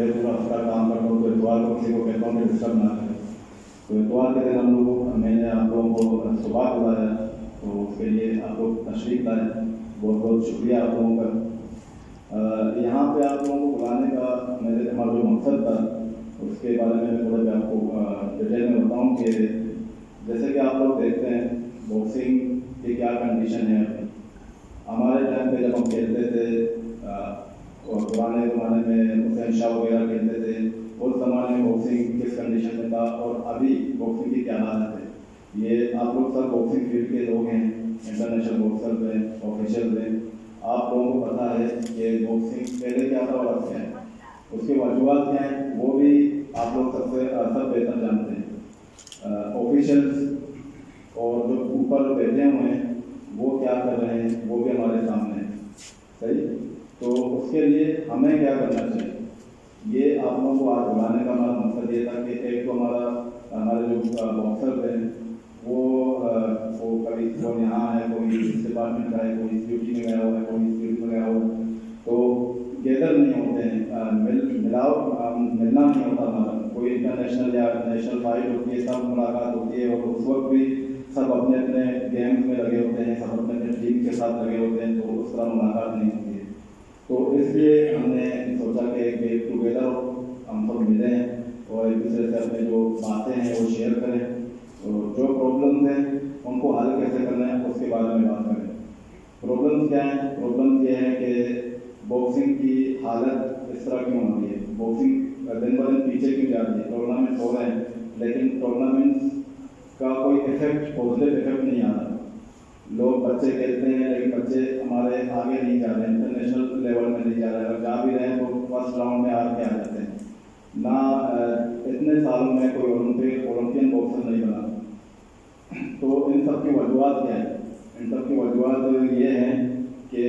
पे पूरा हफ्ता काम करता हूँ, तो इतवार को किसी को कहता हूँ कि डिस्टर्ब ना करें। तो इतवार के दिन मैंने आप लोगों को सुबह बुलाया, तो उसके लिए आप लोग तशरीफ लाए, बहुत बहुत शुक्रिया आप लोगों का। यहाँ पे आप लोगों को बुलाने का हमारा जो मकसद था उसके बारे में मैं थोड़ा भी आपको डिटेल में बताऊँ कि जैसे कि आप लोग देखते हैं बॉक्सिंग की क्या कंडीशन है। हमारे टाइम पे जब हम खेलते थे और पुराने ज़माने में हुसैन शाह वगैरह खेलते थे, उस ज़माने में बॉक्सिंग किस कंडीशन में था और अभी बॉक्सिंग की क्या हालत है। ये आप लोग सब बॉक्सिंग फील्ड के लोग हैं, इंटरनेशनल बॉक्सर हैं, ऑफिशियल हैं, आप लोगों को पता है कि बॉक्सिंग पहले क्या था और अब क्या है, उसके वजूहत क्या हैं वो भी आप लोग सब बेहतर जानते हैं। ऑफिशियल्स और जो ऊपर बैठे हुए हैं वो क्या कर रहे हैं वो भी हमारे सामने है, सही। तो उसके लिए हमें क्या करना चाहिए, ये आप लोगों को आज बुलाने का हमारा मकसद ये था कि एक तो हमारे जो बॉक्सर हैं वो कभी कोई यहाँ है, कोई इस डिपार्टमेंट का है, कोई इस ड्यूटी में गया हुआ है, कोई इस ड्यूटी में गया हुआ है, तो गैदर नहीं होते हैं, मिलना नहीं होता हमारा। कोई इंटरनेशनल या नेशनल फाइट होती है तब मुलाकात होती है, और उस वक्त भी सब अपने अपने गेम्स में लगे होते हैं, सब अपने अपने टीम के साथ लगे होते हैं, तो उस तरह मुलाकात नहीं होती है। तो इसलिए हमने सोचा कि गेट टुगेदर हम सब मिलें और एक दूसरे से अपने जो बातें हैं वो शेयर करें, और जो प्रॉब्लम्स हैं उनको हल कैसे करना है उसके बारे में बात करें। प्रॉब्लम्स क्या हैं? प्रॉब्लम्स ये है कि बॉक्सिंग की हालत इस तरह क्यों हो रही है, बॉक्सिंग दिन ब दिन पीछे क्यों जा रही है। टूर्नामेंट हो रहे हैं लेकिन टूर्नामेंट्स का कोई इफेक्ट, पॉजिटिव इफेक्ट नहीं आ रहा। लोग बच्चे खेलते हैं लेकिन बच्चे हमारे आगे नहीं जा रहे, इंटरनेशनल लेवल में नहीं जा रहे, अगर जा भी रहे हैं तो फर्स्ट राउंड में हार के आ जाते हैं ना। इतने सालों में कोई ओलंपियन बॉक्सर नहीं बना। तो इन सब की वजूहत क्या है? इन सब की वजूहत ये हैं कि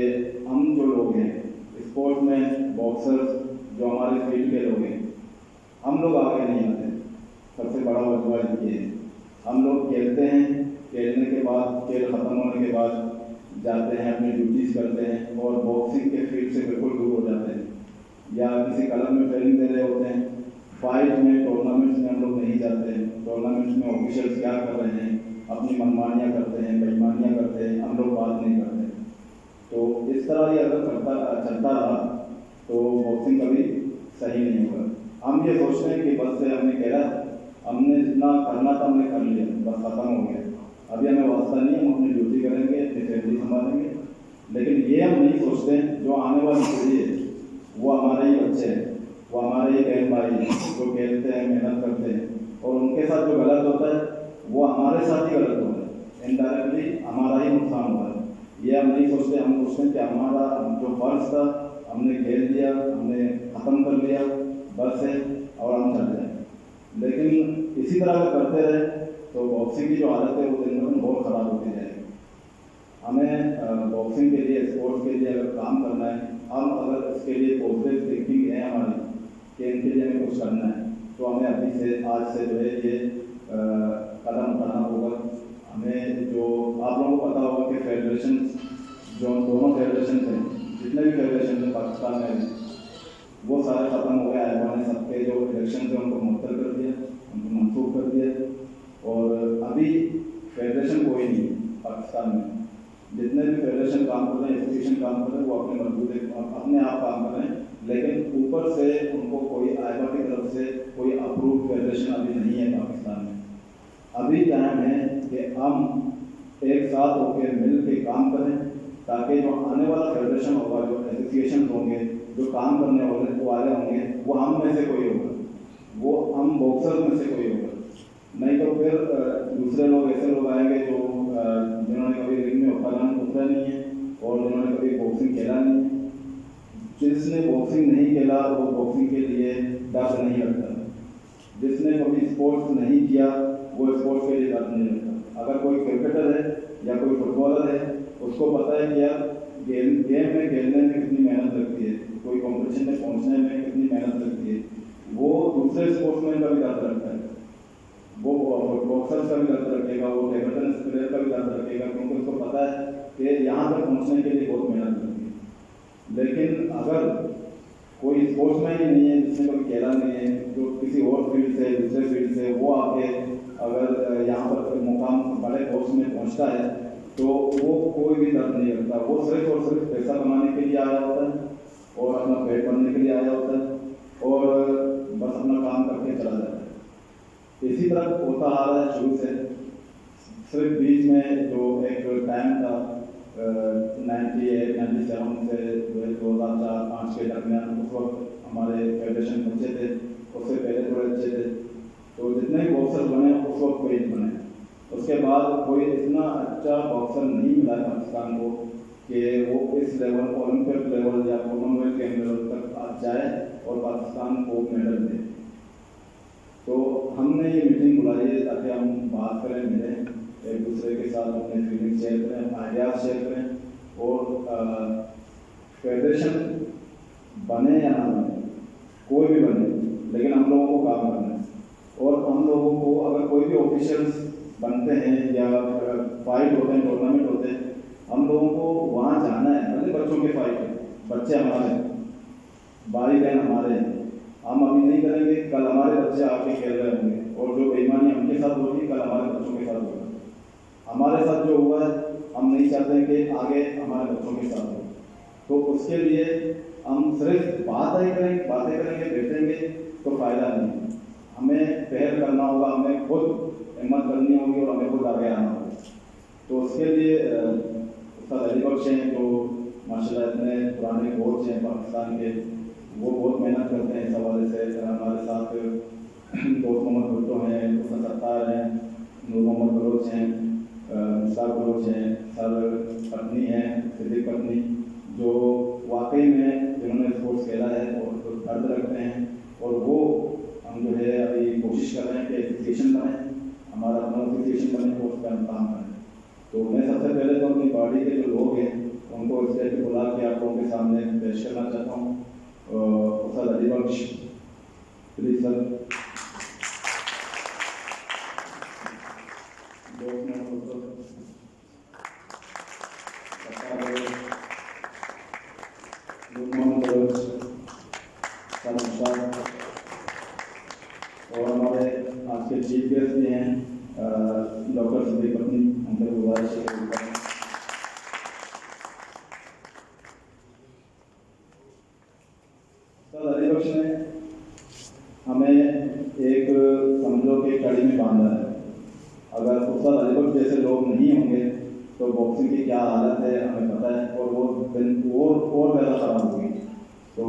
हम जो लोग हैं स्पोर्ट्स में, बॉक्सर्स जो हमारे फील्ड के लोग हैं, हम लोग आगे नहीं आते। सबसे बड़ा वजूहत ये है, हम लोग खेलते हैं, खेलने के बाद खेल ख़त्म होने के बाद जाते हैं अपनी ड्यूटीज़ करते हैं और बॉक्सिंग के फील्ड से बिल्कुल दूर हो जाते हैं, या किसी क्लब में ट्रेनिंग दे रहे होते हैं। फाइट में, टूर्नामेंट्स में हम लोग नहीं जाते हैं। टूर्नामेंट्स में ऑफिशियल्स क्या कर रहे हैं, अपनी मनमानियाँ करते हैं, बेईमानियाँ करते हैं, हम लोग बात नहीं करते। तो इस तरह ये अगर चलता रहा तो बॉक्सिंग कभी सही नहीं होगा। हम ये सोचते हैं कि बस से हमने खेला, हमने जितना करना था हमने कर लिया, बस खत्म हो गया, अभी हमें वास्ता नहीं, हम अपनी ड्यूटी करेंगे, अपनी फैमिली संभालेंगे। लेकिन ये हम नहीं सोचते हैं जो आने वाली पीढ़ी है वो हमारे ही बच्चे हैं, वो हमारे ही बहन भाई हैं जो खेलते हैं, मेहनत करते हैं, और उनके साथ जो गलत होता है वो हमारे साथ ही गलत होता है, इनडायरेक्टली हमारा ही नुकसान होता है। ये हम नहीं सोचते। हम सोचते हैं कि हमारा जो फर्ज था हमने खेल दिया, हमने ख़त्म कर लिया, बस है, और हम चल जाए। लेकिन इसी तरह अगर करते रहे तो बॉक्सिंग की जो हालत है वो दिन ब दिन बहुत ख़राब होती जाएगी। हमें बॉक्सिंग के लिए, स्पोर्ट्स के लिए अगर काम करना है, हम अगर इसके लिए पॉजिटिव थिंकिंग है हमारी कि इनके लिए हमें कुछ करना है, तो हमें अभी से, आज से जो है ये कदम उठाना होगा। हमें जो आप लोगों को पता होगा कि फेडरेशन, जो दोनों फेडरेशन हैं, जितने भी फेडरेशन हैं पाकिस्तान में, वो सारे ख़त्म हो गए। आईबा ने सबके जो इलेक्शन थे उनको मुअत्तल कर दिया, उनको मंसूख कर दिया, और अभी फेडरेशन कोई नहीं पाकिस्तान में। जितने भी फेडरेशन काम कर रहे हैं, एसोसिएशन काम कर रहे हैं, वो अपने अपने आप काम कर रहे हैं, लेकिन ऊपर से उनको कोई आईबा की तरफ से कोई अप्रूव फेडरेशन अभी नहीं है पाकिस्तान में। अभी टाइम है कि हम एक साथ होकर मिल के काम करें, ताकि जो आने वाला फेडरेशन होगा, जो एसोसिएशन होंगे, जो काम करने वाले होंगे, वो हम में से कोई होगा, वो हम बॉक्सर्स में से कोई होगा। नहीं तो फिर दूसरे लोग, ऐसे लोग आएंगे जो जिन्होंने कभी रिंग में कदम उतरा नहीं है और जिन्होंने कभी बॉक्सिंग खेला नहीं है। जिसने बॉक्सिंग नहीं खेला वो बॉक्सिंग के लिए दर्द नहीं लगता, जिसने कभी स्पोर्ट्स नहीं किया वो स्पोर्ट्स के लिए दर्द नहीं लगता। अगर कोई क्रिकेटर है या कोई फुटबॉलर है, उसको पता है कि यार गेम में खेलने में कितनी मेहनत लगती है, कोई कॉम्पिटिशन में पहुंचने में कितनी मेहनत लगती है। वो दूसरे स्पोर्ट्समैन का भी दर्द रखता है, वो बॉक्सर्स का भी दर्द रखेगा, वो टेबल टेनिस प्लेयर का भी दर्द रखेगा, क्योंकि उसको पता है कि यहाँ तक पहुँचने के लिए बहुत मेहनत लगती है। लेकिन अगर कोई स्पोर्ट्समैन ही नहीं है, जिसने कभी खेला नहीं है, जो किसी और फील्ड से, दूसरे फील्ड से वो आके अगर यहाँ पर मुकाम बड़े पोस्ट में पहुँचता है तो वो कोई भी दर्द नहीं करता। वो सिर्फ और सिर्फ पैसा कमाने के लिए आया होता है और अपना पेट भरने के लिए आया होता है और बस अपना काम करके चला जाता है। इसी तरह होता आ रहा है शुरू से। सिर्फ बीच में जो एक टाइम था 98, 97 से 2004-05 के दरमियान, उस वक्त हमारे फेडरेशन बच्चे थे, उससे पहले थोड़े अच्छे थे, तो जितने भी बॉक्सर बने उस वक्त कोई बने। उसके बाद कोई इतना अच्छा बॉक्सर नहीं मिला पाकिस्तान को कि वो इस लेवल, ओलंपिक लेवल या कॉमनवेल्थ गेम लेवल तक आ जाए और पाकिस्तान को मेडल दे। तो हमने ये मीटिंग बुलाई है ताकि हम बात करें, मिलें, एक दूसरे के साथ अपने फीलिंग शेयर करें, आइडियाज शेयर करें और फेडरेशन बने या ना बने, कोई भी बने, लेकिन हम लोगों को काम करना है। और हम लोगों को अगर कोई भी ऑफिशियल्स बनते हैं या फाइट होते हैं, टूर्नामेंट होते हैं, हम लोगों को वहाँ जाना है। मतलब बच्चों के फाइट है, बच्चे हमारे, भाई बहन हमारे हैं, हम अभी नहीं करेंगे, कल हमारे बच्चे आके खेल रहे होंगे और जो बेईमानी हमके साथ होगी कल हमारे बच्चों के साथ होगी। हमारे साथ जो हुआ है हम नहीं चाहते कि आगे हमारे बच्चों के साथ हो। तो उसके लिए हम सिर्फ बातें करेंगे, बैठेंगे तो फायदा नहीं। हमें पहल करना होगा, हमें खुद हिम्मत करनी होगी और हमें खुद आगे आना होगा। तो उसके लिए उस्ताद अली बख्श हैं जो माशाल्लाह इतने पुराने कोच हैं पाकिस्तान के, वो बहुत मेहनत करते हैं इस हवाले से। हमारे साथ दोस्त मोहम्मद भुट्टो हैं, हुसन सत्तार हैं, नूर मोहम्मद बलोच हैं, मुश्ताक बलोच हैं, सर पत्नी हैं, सिद्दीक पत्नी, जो वाकई में जिन्होंने स्पोर्ट्स खेला है और दर्द रखते हैं। और वो हम जो है अभी कोशिश कर रहे हैं कि एसोसिएशन बने, हमारा अपना एसोसिएशन बने और उस पर हम काम करें। तो मैं सबसे पहले तो अपनी पार्टी के जो लोग हैं उनको स्टेज पे बुला के आप लोगों के सामने पेश करना चाहता हूँ। उस्ताद अली बख्श, प्लीज सर। और हमारे आज के चीफ गेस्ट भी हैं डॉक्टर सिद्दीक पत्नी, उनके गुजारिश है। अली बख्श ने हमें एक समझो के कड़ी में बांधा है। अगर उस्ताद अली बख्श जैसे लोग नहीं होंगे तो बॉक्सिंग की क्या हालत है हमें पता है, और वो और ज़्यादा खराब होगी। तो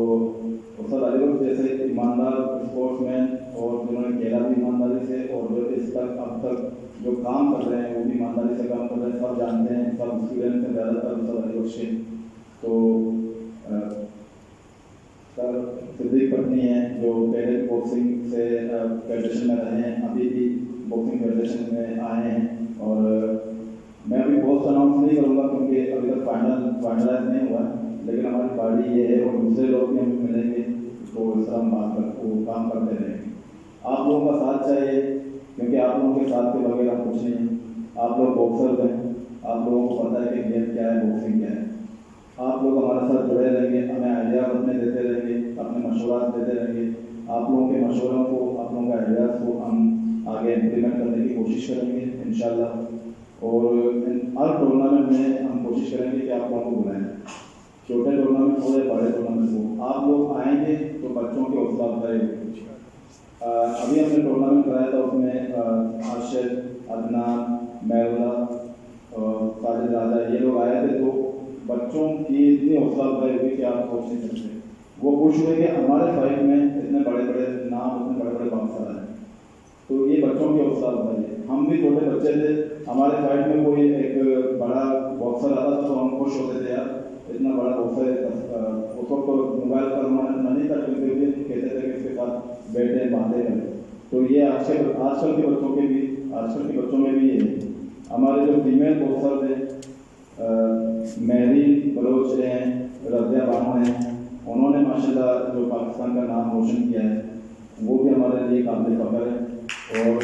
उस्ताद अली बख्श जैसे ईमानदार स्पोर्ट्समैन और जिन्होंने खेला भी ईमानदारी से और जो इस तक अब तक जो काम कर रहे हैं वो भी ईमानदारी से काम कर रहे हैं, सब जानते हैं, सब एक्सपीरियंस है ज़्यादातर उस्ताद अली बख्श के। तो सर सिद्दीक पत्नी हैं जो पहले बॉक्सिंग से फेडरेशन में रहे हैं, अभी भी बॉक्सिंग फेडरेशन में आए हैं। और मैं अभी पोस्ट अनाउंस नहीं करूँगा क्योंकि अभी तक फाइनलाइज नहीं हुआ, लेकिन हमारी पार्टी ये है और दूसरे लोग भी हमें मिलेंगे तो इस तरह हम बात कर वो काम करते रहेंगे। आप लोगों का साथ चाहिए क्योंकि आप लोगों के साथ के बगैर हम कुछ नहीं है। आप लोग बॉक्सर हैं, आप लोगों को पता है कि गेम क्या है, बॉक्सिंग क्या है। आप लोग हमारे साथ जुड़े रहेंगे, हमें आइडिया अपने देते रहेंगे, अपने मशवरात देते रहेंगे। आप लोगों के मशवरों को, आप लोगों के आइडियाज़ को हम आगे इम्प्लीमेंट करने की कोशिश करेंगे इंशाल्लाह। और हर टूर्नामेंट में हम कोशिश करेंगे कि आप लोगों को बुलाएं, छोटे टूर्नामेंट हो या बड़े टूर्नामेंट हो। आप लोग आएंगे तो बच्चों की हौसला अफजाई होगी। अभी हमने टूर्नामेंट कराया था, उसमें आशिक, अदनान, मैवला और साजिद राजा ये लोग आए थे। तो बच्चों की इतनी हौसला अफजाई हुई कि आप सोच नहीं सकते। वो खुश हुए कि हमारे फाइट में इतने बड़े बड़े नाम, इतने बड़े बड़े बॉक्सर आए। तो ये बच्चों की हौसला अफजाई है। हम भी छोटे बच्चे थे, हमारे फाइट में कोई एक बड़ा बॉक्सर आता था तो हम खुश होते थे, यार इतना बड़ा बॉक्सर है। उस वक्त तो मोबाइल पर हमारा नहीं था, क्योंकि कहते थे कि इसके साथ बैठे बातें करें। तो ये आजकल के बच्चों के भी, आजकल के बच्चों में भी ये है। हमारे जो फीमेल बॉक्सर थे, मेहरी बलोच हैं, रज़िया बानो हैं, उन्होंने माशाल्लाह जो पाकिस्तान का नाम रोशन किया है, वो भी हमारे लिए काबिल फख्र है। और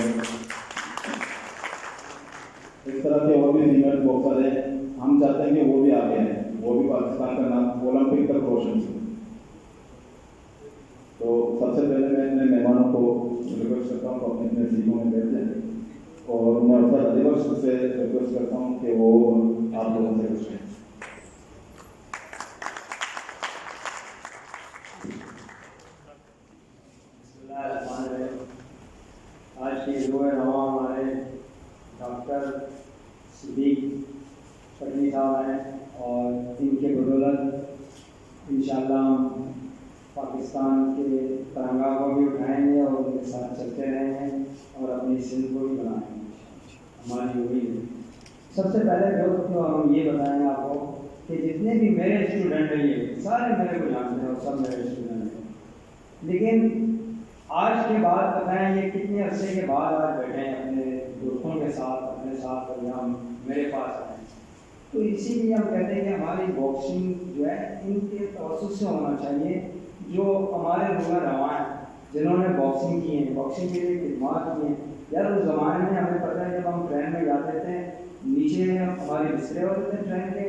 इस तरह के और भी फीमेल बॉक्सर हैं, हम चाहते हैं कि वो भी आगे हैं, वो भी पाकिस्तान का नाम ओलंपिक तक रोशन करें। तो सबसे पहले मैं अपने मेहमानों को रिक्वेस्ट करता हूँ अपने अपने सीटों में बैठ जाए और मैं अफसर अधिवक्ष से रिक्वेस्ट करता हूँ कि वो आप लोगों से कुछ कहें। आज की रोए रवा हमारे डॉक्टर सिद्दीक पटनी साहब हैं और इनके बदौलत इंशाअल्लाह हम पाकिस्तान के तिरंगा को भी उठाएंगे और उनके साथ चलते रहेंगे और अपनी सिंध को भी बनाएंगे। हमारी वही है। सबसे पहले तो हम ये बताएंगे आपको कि जितने भी मेरे स्टूडेंट हैं ये सारे मेरे को जानते हैं और सब मेरे स्टूडेंट हैं, लेकिन आज के बाद बताएं ये कितने अरसे के बाद आज बैठे हैं अपने दोस्तों के साथ अपने साथ और यहाँ मेरे पास आए। तो इसीलिए हम कहते हैं कि हमारी बॉक्सिंग जो है इनके तवज्जुह से होना चाहिए। जो हमारे रुआ रवा हैं जिन्होंने बॉक्सिंग की है, बॉक्सिंग के लिए खिदमत की है, यार उस ज़माने में हमें पता है जब हम ट्रेन में जाते थे नीचे हमारे बिस्तरे होते थे ट्रेन के,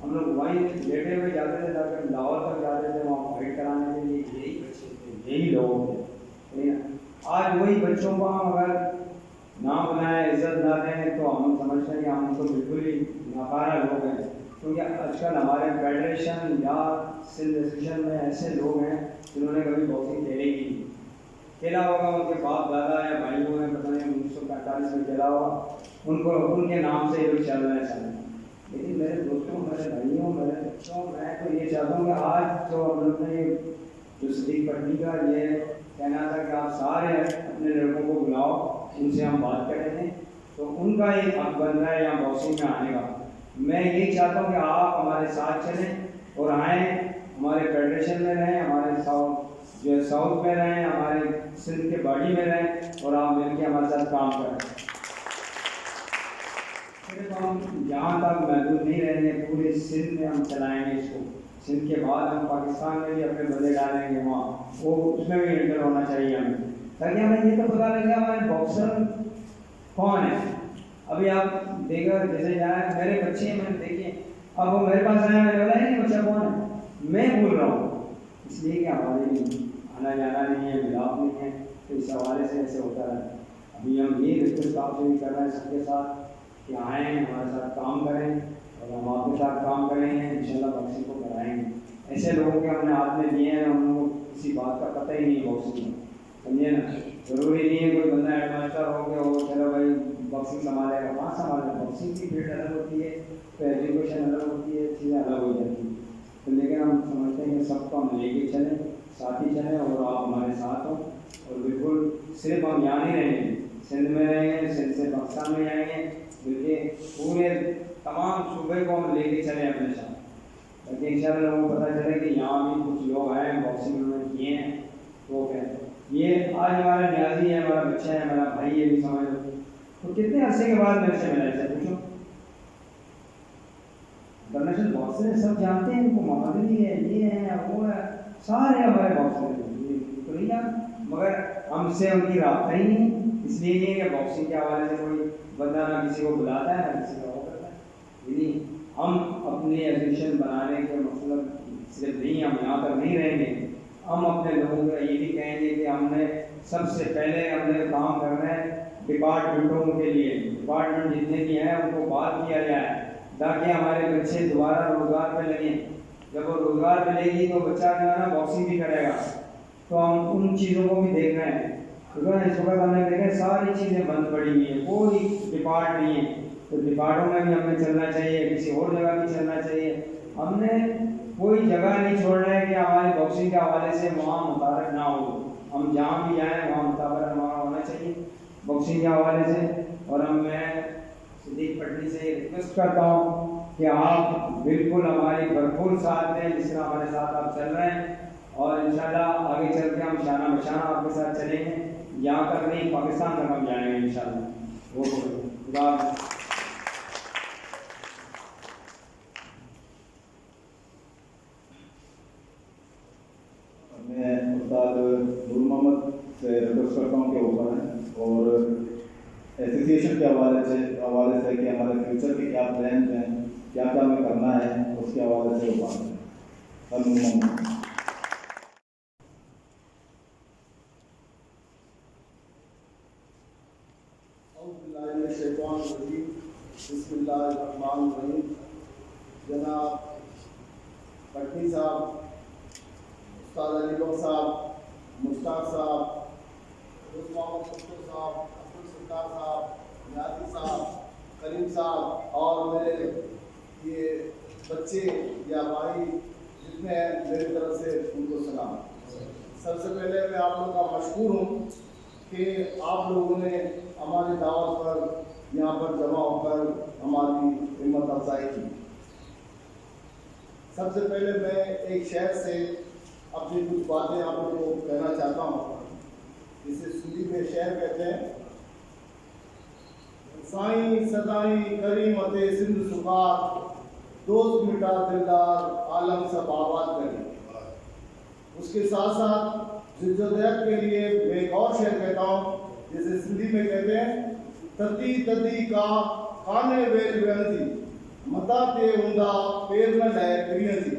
हम लोग वहीं लेटे हुए जाते थे, जाकर लाहौर तक जाते थे वहाँ फाइट कराने के लिए। यही बच्चे थे, यही लोग थे। आज वही बच्चों को हम अगर ना बुलाएं, इज्जत ना दें तो हम समझते हैं कि हम उनको बिल्कुल ही नाकारा लोग हैं। क्योंकि आजकल हमारे फेडरेशन या सिंध एसोसिएशन में ऐसे लोग हैं जिन्होंने कभी बॉक्सिंग खेली ही नहीं, खेला होगा उनके बाप दादा या भाइयों ने पता नहीं 1945 में खेला होगा, उनको उनके नाम से लोग चल रहे हैं। लेकिन मेरे दोस्तों, मेरे भाइयों, मेरे बच्चों, मैं तो ये चाहता हूँ कि आज जो हम लोग ने जो सिद्दीक पटनी का ये कहना था कि आप सारे अपने लड़कों को बुलाओ, उनसे हम बात करेंगे, तो उनका एक हक बन रहा है यहाँ बॉक्सिंग में आने का। मैं ये चाहता हूँ कि आप हमारे साथ चलें और आएँ, हमारे फेडरेशन में रहें, हमारे साउथ में रहें, हमारे सिंध के बॉडी में रहें और आप मिलकर हमारे साथ काम करें। सिर्फ हम यहाँ तक महदूद नहीं रहेंगे, पूरे सिंध में हम चलाएँगे इसको। सिंध के बाद हम पाकिस्तान में भी अपने बदले डालेंगे, वहाँ वो उसमें भी एंटर होना चाहिए हमें, ताकि हमें ये तो पता लगे हमारे बॉक्सर कौन है। अभी आप देखो जैसे जाए मेरे बच्चे हैं, मैंने देखे, अब वो मेरे पास आया, मैंने बोला नहीं बच्चा कौन है, मैं बोल रहा हूँ, इसलिए कि हमारे आना जाना नहीं है, मिलाप नहीं है, तो इस हवाले से ऐसे होता है। अभी हम ये रिक्वेस्ट आपसे भी कर रहे हैं सबके साथ कि आएँ, हमारे साथ काम करें और हम आपके साथ काम करेंगे, इंशाल्लाह बॉक्सिंग को कराएंगे। ऐसे लोगों के हमने हाथ में दिए हैं, हम लोग किसी बात का पता ही नहीं बॉक्सिंग में, समझिए ना। जरूरी नहीं है कोई बंदा हेडमास्टर हो गया हो चलो भाई बॉक्सिंग संभालेगा, वहाँ संभालेगा। बॉक्सिंग की फील्ड अलग होती है, तो एजुकेशन अलग होती है, चीज़ें अलग हो जाती हैं। तो लेकिन हम समझते हैं कि सबको हम लेके चलें, साथ ही चलें और आप हमारे साथ हो। और बिल्कुल सिर्फ हम यहाँ नहीं रहेंगे, सिंध में रहेंगे, सिंध से पाकिस्तान में जाएंगे, बल्कि पूरे तमाम सूबे को हम लेके चलें अपने साथ, ताकि इंशाल्लाह लोगों को पता चले कि यहाँ भी कुछ लोग हैं बॉक्सिंग उन्होंने किए हैं। तो क्या ये आज हमारा न्याजी है, हमारा बच्चा है, हमारा भाई है भी समझ लो। तो कितने अरसे के बाद मेरे से मिला है पूछो। इंटरनेशनल बॉक्सर सब जानते हैं इनको, मोहम्मदी है, ये है, वो है, सारे हमारे बॉक्सर तो नहीं जानते, मगर हमसे उनकी राब्ता ही नहीं। इसलिए नहीं कि बॉक्सिंग के हवाले से कोई बंदा ना किसी को बुलाता है ना किसी का वो करता है। नहीं, हम अपने एजुकेशन बनाने के मतलब सिर्फ नहीं, हम यहाँ पर नहीं रहेंगे, हम अपने लोगों को ये भी कहेंगे कि हमने सबसे पहले हमने काम करना है डिपार्टमेंटों के लिए। डिपार्टमेंट जितने भी हैं उनको बात किया जाए ताकि हमारे बच्चे दोबारा रोजगार पे लगें। जब वो रोजगार पे लेगी तो बच्चा जो है ना बॉक्सिंग भी करेगा। तो हम उन चीज़ों को भी देख रहे हैं, क्योंकि इस वक्त हमने देखे सारी चीज़ें बंद पड़ी हुई हैं, कोई डिपार्ट नहीं है। तो डिपार्टों में भी हमें चलना चाहिए, किसी और जगह भी चलना चाहिए। हमने कोई जगह नहीं छोड़ रहे हैं कि हमारे बॉक्सिंग के हवाले से वहाँ मुतारक ना हो। हम जहाँ भी जाएँ वहाँ मुताबिक हमारा होना चाहिए बॉक्सिंग के हवाले से। और हम मैं सिद्दीक पटनी से रिक्वेस्ट करता हूँ कि आप बिल्कुल हमारी भरपूर साथ दें, जिस तरह हमारे साथ आप चल रहे हैं। और इंशाल्लाह आगे चल के हम शाना बशाना आपके साथ चलेंगे, यहाँ तक नहीं पाकिस्तान तक हम जाएंगे इंशाल्लाह। वो मैं उस्ताद नूर मोहम्मद से रिक्वेस्ट करता हूँ कि वो करें और एसोसिएशन के हवाले से कि हमारे फ्यूचर के क्या प्लान हैं, क्या क्या हमें करना है, उसके हवाले से वो बात करें। मिनश्शैतानिर्रजीम बिस्मिल्लाहिर्रहमानिर्रहीम। जनाब पटनी साहब, उस्ताद अली बख्श साहब, मुश्ताक साहब, मोहम्मद खुशबू साहब, अब्दुल सत्तार साहब, यादी साहब, करीम साहब और मेरे ये बच्चे या भाई जितने हैं, मेरी तरफ से उनको सलाम। सबसे पहले मैं आप लोगों का मशकूर हूँ कि आप लोगों ने हमारी दावत पर यहाँ पर जमा होकर हमारी हिम्मत अफजाई की। सबसे पहले मैं एक शहर से अपनी कुछ बातें आप लोगों को कहना चाहता हूँ, जिसे सुंदी में शहर कहते हैं। साईं सदाई करीमते सिंध सुखार, दोस्त मिटा दिलदार आलम सब आबाद करें। उसके साथ साथ जिद्दोजहद के लिए मैं एक और शेर कहता हूँ, जिसे सिंधी में कहते हैं, तती तती का खाने वेल वेंदी मता ते हुंदा पेर न लाए क्रियंदी।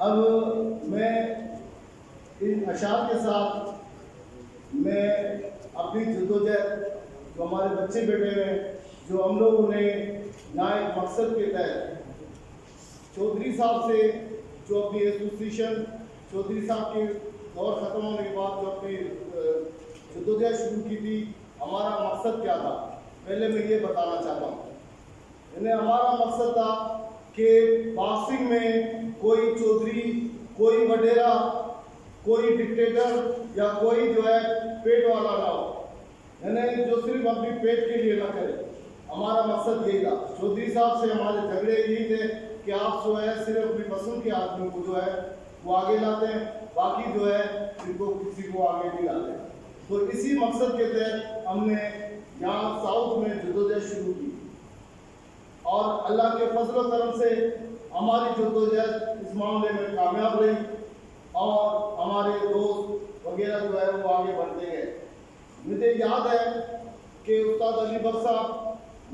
अब मैं इन अशार के साथ मैं अपनी जिद्दोजहद, जो हमारे बच्चे बैठे हुए हैं, जो हम लोगों ने यहाँ एक मकसद के तहत चौधरी साहब से जो अपनी एसोसिएशन, चौधरी साहब के दौर ख़त्म होने के बाद जो अपनी जद्दोजहद शुरू की थी, हमारा मकसद क्या था पहले मैं ये बताना चाहता हूँ। हमारा मकसद था कि बॉक्सिंग में कोई चौधरी, कोई वडेरा, कोई डिक्टेटर या कोई जो है पेट वाला ना हो, यानी जो सिर्फ अपनी पेट के लिए ना करे। हमारा मकसद यही था। चौधरी साहब से हमारे झगड़े यही थे कि आप जो है सिर्फ अपनी पसंद के आदमी को जो है वो आगे लाते हैं, बाकी जो है इनको किसी को आगे नहीं लाते। तो इसी मकसद के तहत हमने यहाँ साउथ में जद्दोजहद शुरू की और अल्लाह के फजल व करम से हमारी जद्दोजहद इस मामले में कामयाब रही और हमारे दोस्त वगैरह जो है वो आगे बढ़ते गए। मुझे याद है कि उस्ताद अली बख्श साहब,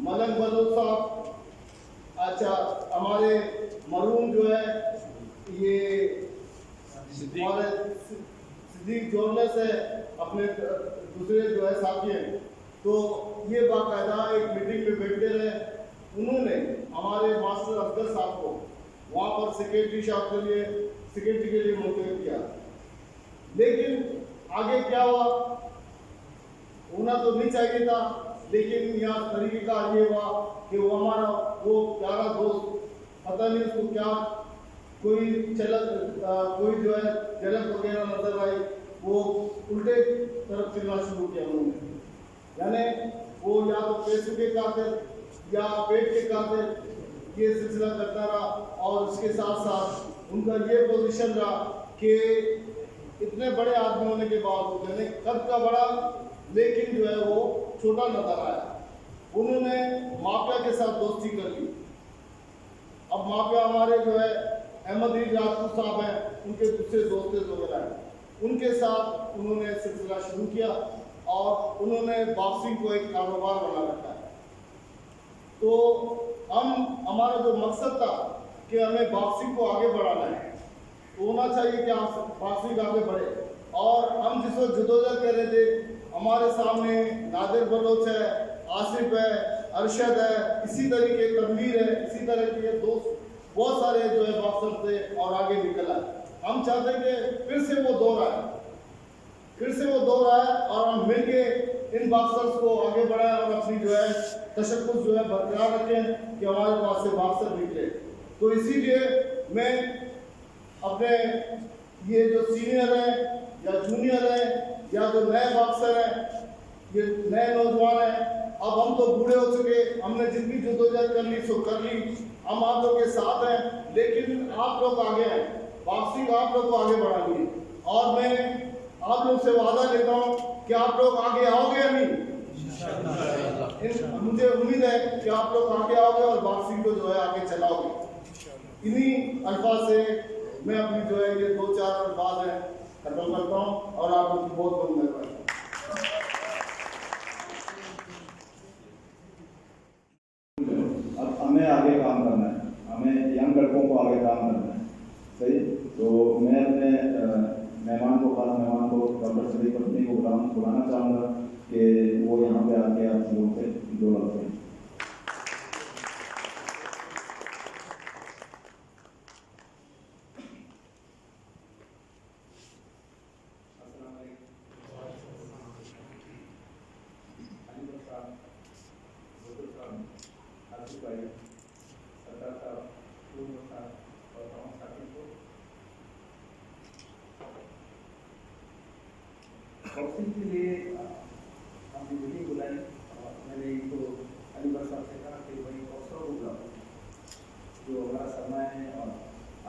मलंग बलोच साहब, अच्छा हमारे मरूम जो है ये हमारे सिद्दीक जर्नलिस्ट है, अपने दूसरे जो है साथी हैं, तो ये बाकायदा एक मीटिंग में बैठते रहे। उन्होंने हमारे मास्टर अफजल साहब को वहाँ पर सेक्रेटरी के लिए मुतयन किया। लेकिन आगे क्या हुआ, होना तो नहीं चाहिए था, लेकिन यहाँ तरीका ये हुआ कि वो हमारा वो प्यारा दोस्त, पता नहीं उसको क्या कोई जो है झलक वगैरह नजर आई, वो उल्टे तरफ चलना शुरू किया उन्होंने। यानी वो या तो पैसे के खातिर या पेट के खातिर ये सिलसिला करता रहा और उसके साथ साथ उनका ये पोजीशन रहा कि इतने बड़े आदमी होने के बावजूद, यानी कद का बड़ा लेकिन जो है वो छोटा नजर आया। उन्होंने माफिया के साथ दोस्ती कर ली। अब माफिया हमारे जो है अहमद अली राजपूत साहब हैं, उनके दूसरे दोस्त वगैरह हैं, उनके साथ उन्होंने सिलसिला शुरू किया और उन्होंने बॉक्सिंग को एक कारोबार बना रखा है। तो हमारा जो मकसद था कि हमें बॉक्सिंग को आगे बढ़ाना है, तो होना चाहिए कि बॉक्सिंग आगे बढ़े। और हम जिस वक्त जद्दोजहद कर रहे थे, हमारे सामने नादिर बलोच है, आसिफ है, अरशद है, इसी तरीके तनवीर है, इसी तरह के दोस्त बहुत सारे जो है बॉक्सर थे और आगे निकल आए। हम चाहते कि फिर से वो दौर आए और हम मिलके इन बॉक्सर्स को आगे बढ़ाएं और अपनी जो है तशक्कुस जो है बरकरार रखें कि हमारे पास से बॉक्सर निकले। तो इसीलिए मैं अपने ये जो सीनियर हैं या जूनियर हैं या जो नए बॉक्सर हैं, ये नए नौजवान हैं, अब हम तो बूढ़े हो चुके, हमने जितनी जद्दोजहद कर ली सो कर ली, हम आप लोग के साथ हैं, लेकिन आप लोग आगे हैं, बॉक्सिंग आप लोग को आगे बढ़ानी है। और मैं आप लोग से वादा लेता हूँ कि आप लोग आगे आओगे या नहीं। मुझे उम्मीद है कि आप लोग आगे आओगे और बॉक्सिंग को जो है आगे चलाओगे। इन्हीं अल्फाज से मैं अपनी जो है ये 2-4 अल्फाज है खत्म करता हूँ और आप लोग की बहुत बहुत मेहरबानी। अब हमें आगे काम करना है, हमें यंग लड़कों को आगे काम करना है, सही। तो मैं अपने खास मेहमान को डॉक्टर सदीक पत्नी को बुलाना चाहूँगा कि वो यहाँ पे आके आप लोगों से दो लफ्ज़ करें। बॉक्सिंग के लिए हमने मीटिंग बुलाई और मैंने इनको अलीबर साहब से कहा कि भाई बॉक्सरों को बुलाओ जो हमारा समय है और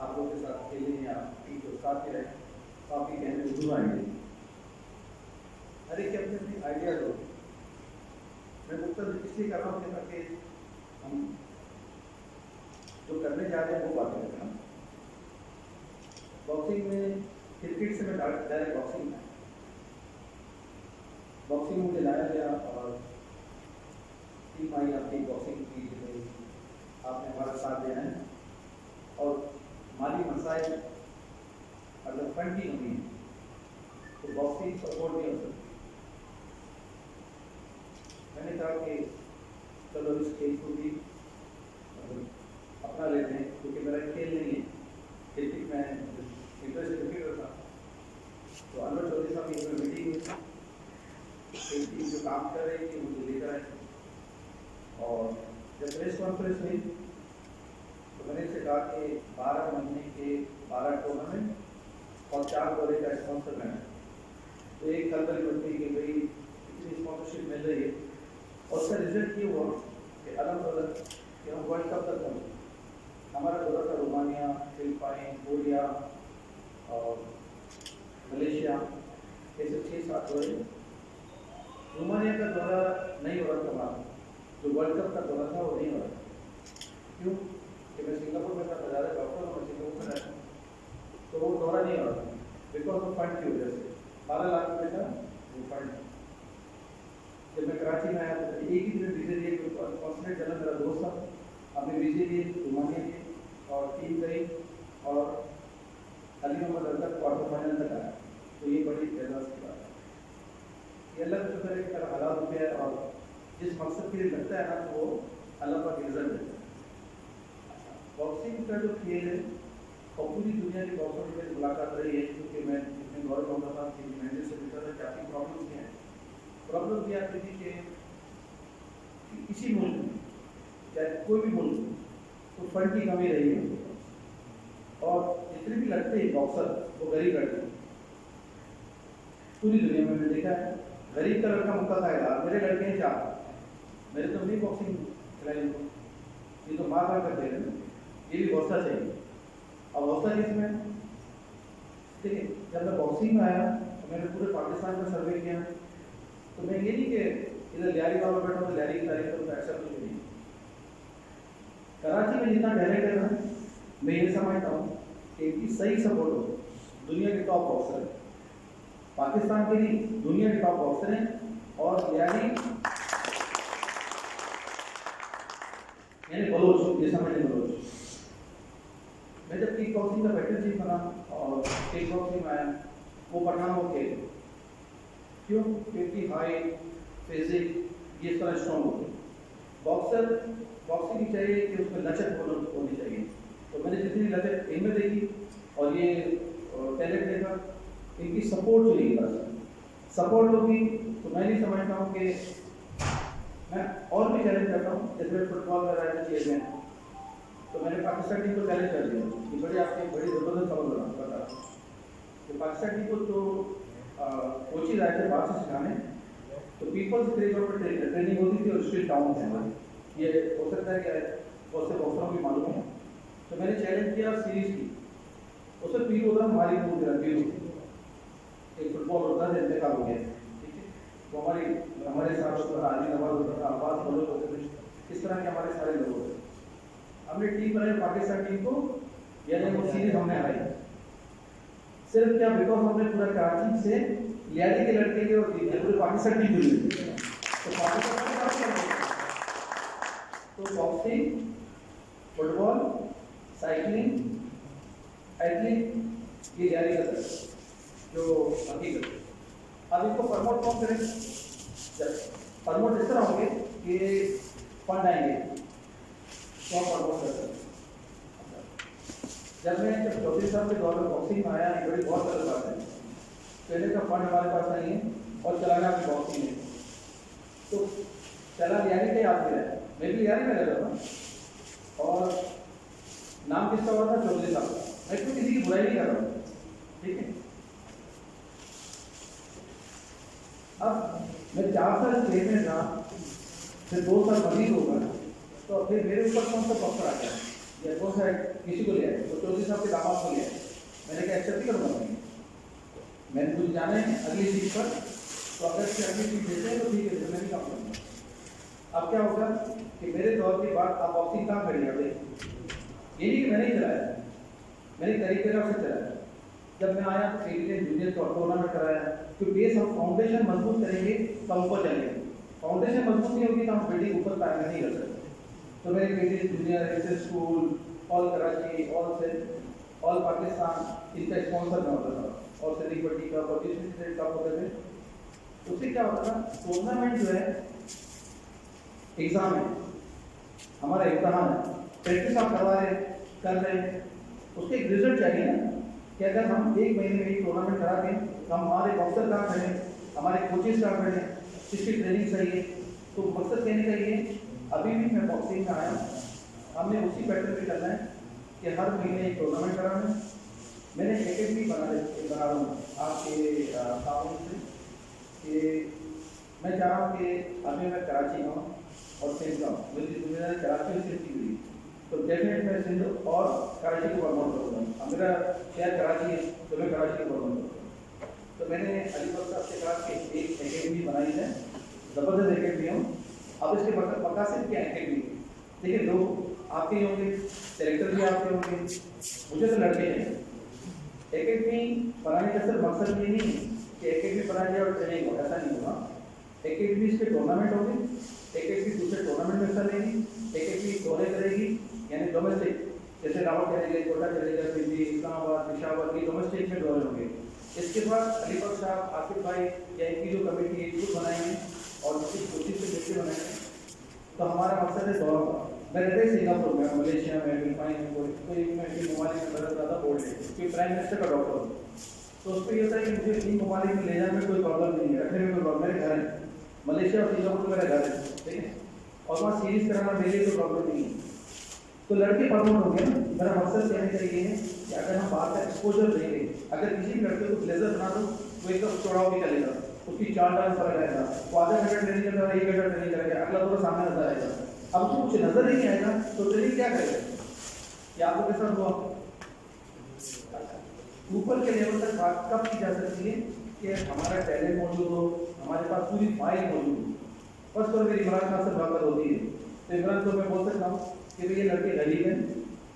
आप लोग के साथ खेलें या जो साथ ही रहें तो आपकी कहने में जरूर आएंगे। हर एक के अपने अपने आइडियाज हो। मैं उत्तर इसलिए कर रहा हूँ ताकि हम जो करने जा रहे हैं वो बातें करना। बॉक्सिंग में क्रिकेट से मैं डायरेक्ट बॉक्सिंग में मुझे लाया गया और 3 महीने आपकी बॉक्सिंग की आपने हमारा साथ दिया है और माली मसाइल अगर फंड की कमी है तो बॉक्सिंग सपोर्ट नहीं हो सकती। मैंने कहा कि चलो इस खेल को भी अपना लेते हैं क्योंकि मेरा खेल नहीं है, क्रिकेट में इंटरेस्ट क्रिकेटर था। तो अनवर चौधरी साहब की इसमें मीटिंग हुई, एक टीम जो काम कर रही थी मुझे लेकर आए और जब प्रेस कॉन्फ्रेंस हुई तो मैंने इनसे कहा कि 12 महीने के 12 टूर्नामेंट और 4 दौरे का स्पॉन्सर करना है। तो एक कल बनती कि भाई इतनी स्पॉन्सरशिप मिल रही है और उसका रिजल्ट ये हुआ कि अलग अलग कि हम वर्ल्ड कप तक पहुँचे। हमारा दौरा था रोमानिया, फिलिपाइन, कोरिया और मलेशिया, ऐसे 6-7 दौरे। रोमानिया का दौरा नहीं हो रहा था हमारा, जो वर्ल्ड कप का दौरा था वो नहीं हो रहा था। क्यों कि मैं सिंगापुर में था, बाजार डॉक्टर और सिंगापुर में रहता तो वो दौरा नहीं हो रहा था बिकॉज ऑफ फंड की वजह से। 12 लाख रुपये का वो फंड। जब मैं कराची में आया तो एक ही दिन वीजे दिए, कॉन्सुलेट जनरल मेरा दोस्त था, हमने वीजे दिए, रोमानिया दिए और टीम गई और अली मोहम्मद तक क्वार्टर फाइनल तक आया। तो ये बड़ी एजाज की बात है। ये अल्लाह के शुक्र है कि हलाल रुपया है और जिस मकसद के लिए लगता है ना तो वो अल्लाह का रिजल्ट है। बॉक्सिंग का जो खेल है और पूरी दुनिया के बॉक्सर से मेरी मुलाकात रही है क्योंकि मैं इतने गौरव होता था कि मैंने से पूछा था कि आपकी प्रॉब्लम क्या है। प्रॉब्लम क्या आती थी कि किसी मुल्क में चाहे कोई भी मुल्क तो फंड की कमी रही है और जितने भी लड़ते हैं बॉक्सर वो गरीब लड़ते हैं। पूरी दुनिया में मैंने देखा है गरीब का लड़का मुक्का खाएगा। मेरे लड़के हैं 4, मेरे तो नहीं बॉक्सिंग खिलाई, ये तो मार कर दे रहे हैं। ये भी हौसला चाहिए और हौसला किसमें? ठीक है, जब मैं बॉक्सिंग में आया तो मैंने पूरे पाकिस्तान में सर्वे किया तो मैं ये नहीं कि इधर लियारी बाबा बैठा तो लियारी की तारीफ करूँ, ऐसा कुछ नहीं। कराची में जितना टैलेंट है ना, मैं ये समझता हूँ कि इनकी सही सपोर्ट हो। दुनिया के टॉप बॉक्सर है, पाकिस्तान के नहीं दुनिया के टॉप बॉक्सर हैं और यानी बलोच ये समझ लें। बलोच मैं जब किक बॉक्सिंग का बैटल चीफ बना और किक बॉक्सिंग में आया वो पठानों के क्यों? क्योंकि हाइट फिजिक ये सारा स्ट्रॉन्ग होते हैं। बॉक्सर बॉक्सिंग की चाहिए कि उसमें लचक होनी चाहिए। तो मैंने जितनी लचक इनमें देखी और ये टैलेंट देखा, इनकी सपोर्ट चाहिए। बस सपोर्ट होगी तो मैं नहीं समझता हूँ कि मैं और भी चैलेंज करता हूँ। जैसे फुटबॉल में रहा चेयरमैन तो मैंने पाकिस्तान टीम को चैलेंज कर दिया कि बड़े आपके बड़ी ज़बरदस्त खबर बता तो पाकिस्तान टीम को तो कोचिज आए थे बाहर से सिखाने तो पीपल्स क्रिकेट पर ट्रेनिंग होती थी और स्ट्रीट टाउन थे। ये हो सकता है कि बहुत से बॉक्सरों की मालूम है। तो मैंने चैलेंज किया सीरीज की, उसमें पीरू होता हमारी पीरू एक फुटबॉल होता है इंतकाल हो गया, ठीक है। तो हमारे साथ होता था आदि नवाज होता था, आवाज बोलो होते थे, इस तरह के हमारे सारे लोग होते। हमने टीम बनाई पाकिस्तान टीम को, यानी वो सीरीज हमने हराई सिर्फ क्या बिकॉज हमने पूरा कराची से लियारी के लड़के के और पूरे पाकिस्तान टीम मिली। तो पाकिस्तान तो बॉक्सिंग, फुटबॉल, साइकिलिंग, एथलीट ये लियारी का जो हकीकत। अब इसको प्रमोट कौन करें? प्रमोट इस तरह होंगे कि फंड आएंगे तो आप प्रमोट कर सकते। जब चौधरी साहब के दौर में बॉक्सिंग में आया, एक बड़ी बहुत गलत बात है, पहले का फंड हमारे पास नहीं है और चलाना भी बॉक्सिंग है, तो चला लियारी के याद में है, मैं भी लियारी में लगा था और नाम किसका हुआ था, चौधरी साहब का। मैं तो किसी की बुराई नहीं कर रहा हूँ, ठीक है। अब मैं 4 साल जेल में था, फिर 2 साल बंदी होगा, तो फिर मेरे ऊपर कौन सा पत्थर आ गया या कौन सा किसी को लिया है, तो चौधरी साहब के दामाद को लिया है। मैंने क्या एक्सेप्ट ही करूँगा, मैंने कुछ जाना है अगली चीज़ पर, तो अगर से अगली चीज़ देते हैं तो ठीक है, तो मैं भी काम करूँगा। अब क्या होगा कि मेरे दौर के बाद आप बॉक्सिंग कहाँ करेंगे, अब ये नहीं कि मैंने ही चलाया, मैंने करीब से चलाया। जब मैं आया तो KTN जूनियर टूर्नामेंट कराया, तो बेस हम फाउंडेशन मजबूत करेंगे तो हम ऊपर चलेंगे, फाउंडेशन मजबूत नहीं होगी तो हम बिल्डिंग ऊपर पाएंगे नहीं कर सकते। तो मैंने KTN junior, SS school, all Karachi, all Pakistan, इनका स्पॉन्सर में होता था, और सिटी बड्डी का स्टेट कप होते थे। उससे क्या होता था, टूर्नामेंट जो है एग्जाम है, हमारा इम्तहान है, प्रैक्टिस आप करवा रहे कर रहे हैं, उसके एक रिजल्ट चाहिए ना कि अगर हम 1 महीने में ही टूर्नामेंट करा के हम हमारे बॉक्सर कहाँ खड़े, हमारे कोचेज कहाँ खड़े, किसकी ट्रेनिंग सही है। तो मकसद कहने का ये, अभी भी मैं बॉक्सिंग में आया, हमने उसी पैटर्न पे करना है कि हर महीने एक टूर्नामेंट कराना है। मैंने एकेडमी बना रहा हूँ आपके सामने से कि मैं चाह रहा हूँ कि अभी मैं कराची में हूँ और सिंध में, मेरी जिम्मेदारी कराची में सिंध की हुई, तो डेफिनेट मैं सिंध और कराची को प्रमोट करूँगा। अब मेरा शहर कराची है तो मैं कराची को प्रमोट करूँगा। तो मैंने अलीगढ़ साहब से कहा कि एक एकेडमी बनाई है, ज़बरदस्त एकेडमी हो। अब इसके मकासद क्या एकेडमी, देखिए लोग आपके होंगे, सेलेक्टर भी आपके होंगे, मुझे तो लड़के हैं। एकेडमी बनाने का सिर्फ मकसद ये नहीं है कि एकेडमी बना दिया और ट्रेनिंग हो, ऐसा नहीं होगा। एकेडमी इसके टूर्नामेंट होंगे, एकेडमी दूसरे टूर्नामेंट में हिस्सा लेगी, एकेडमी दौरे करेगी, यानी डोमेस्टिक, जैसे रावत चलेगा, कोटा चलेगा, दिल्ली, इस्लामाबाद, पेशावर, ये डोमेस्टिक में दौरे होंगे। इसके बाद अलीगढ़ साहब, आसिफ भाई या इनकी जो कमेटी है खुद बनाएंगे और उसकी कोशिश से मिलकर बनाएंगे। तो हमारा मकसद है दौरों का। मैं रहते सिंगापुर में, मलेशिया में, फिलिपाइन में, कोई ममालिक में बड़ा ज़्यादा बोर्ड है कि प्राइम मिनिस्टर का डॉक्टर हूँ, तो उस पर ये होता है कि मुझे इन ममालिक में ले जाने में कोई प्रॉब्लम नहीं है, रखने में कोई प्रॉब्लम, मेरे घर है मलेशिया और सिंगापुर में, मेरा घर है, ठीक है, और वहाँ सीरीज कराना मेरे लिए कोई प्रॉब्लम नहीं है। तो लड़के प्रमोट होंगे ना। मेरा मकसद कहने का ये है कि अगर हम बाहर का एक्सपोजर देंगे, अगर किसी भी लड़के को ब्लेजर बना दो वो एकदम चौड़ाव भी चलेगा, उसकी 4 डांस फर्क आएगा, वो आधा घंटा ट्रेनिंग करता है, 1 घंटा ट्रेनिंग करेगा, अगला थोड़ा सामने नजर आएगा। अब उसको कुछ नजर नहीं आएगा तो ट्रेनिंग क्या करेगा, या आपको कैसा हुआ। ऊपर के लेवल तक बात कब की जा सकती है कि हमारा टैलेंट मौजूद हो, हमारे पास पूरी फाइल मौजूद हो। बस तो मेरी इमरान खान से बात होती है तो इमरान को मैं बोल सकता हूँ कि भाई ये लड़के गरीब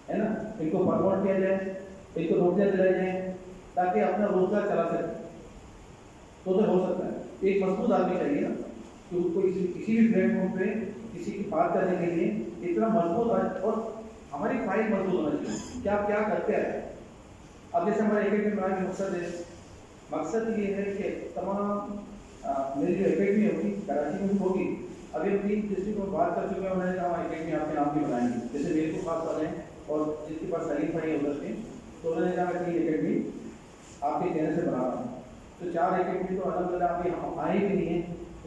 है ना, इनको प्रमोट किया जाए, इनको नौकरियाँ दिलाई जाए ताकि अपना रोजगार चला सके, तो हो सकता है। एक मजबूत आदमी चाहिए ना, कि उसको किसी भी प्लेटफॉर्म पे किसी की बात करने के लिए इतना मजबूत और हमारी फाइल मजबूत होना चाहिए कि आप क्या करते हैं। अब जैसे हमारे एकेडमी बनाने का मकसद ये है कि तमाम मेरी जो एकेडमी होगी कराची में होगी, अभी हम 3 डिस्ट्रिक्ट में बात कर चुके हैं, उन्होंने कहा एकेडमी आपके नाम की बनाएंगे, जैसे मेरे को खास वाले हैं और जिसके पास सलीम भाई है उधर के, तो उन्होंने कहा कि एकेडमी आपके कहने से बना रहा हूँ। तो 4 एकेडमी तो अलग अभी हम आए भी नहीं है,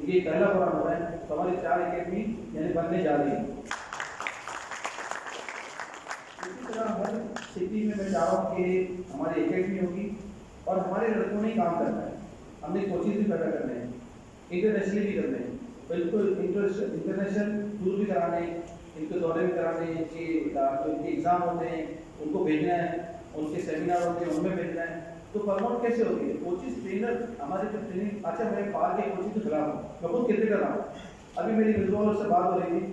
ये पहला प्रोग्राम हो रहा है, तो हमारी 4 एकेडमी यानी बनने जा रही है। इसी तरह हर सिटी में मैं चाह रहा हूँ कि हमारी एकेडमी होगी और हमारे लड़कों ने काम करना है, हमने कोचिंग भी पैदा करने हैं, इंटरनेशनली भी करने हैं, बिल्कुल इंटरनेशनल टूर भी कराने, इनके दौरे भी कराने, इनके एग्ज़ाम होते हैं उनको भेजना है, उनके सेमिनार होते हैं उनमें भेजना है। तो प्रमोट कैसे होती है, कोचिंग ट्रेनर हमारे जो ट्रेनिंग। अच्छा मैं बाहर के कोचिंग के खिलाफ हूँ, मैं खुद क्रिकेट कर रहा हूँ। अभी मेरी मिर्जवालों से बात हो रही थी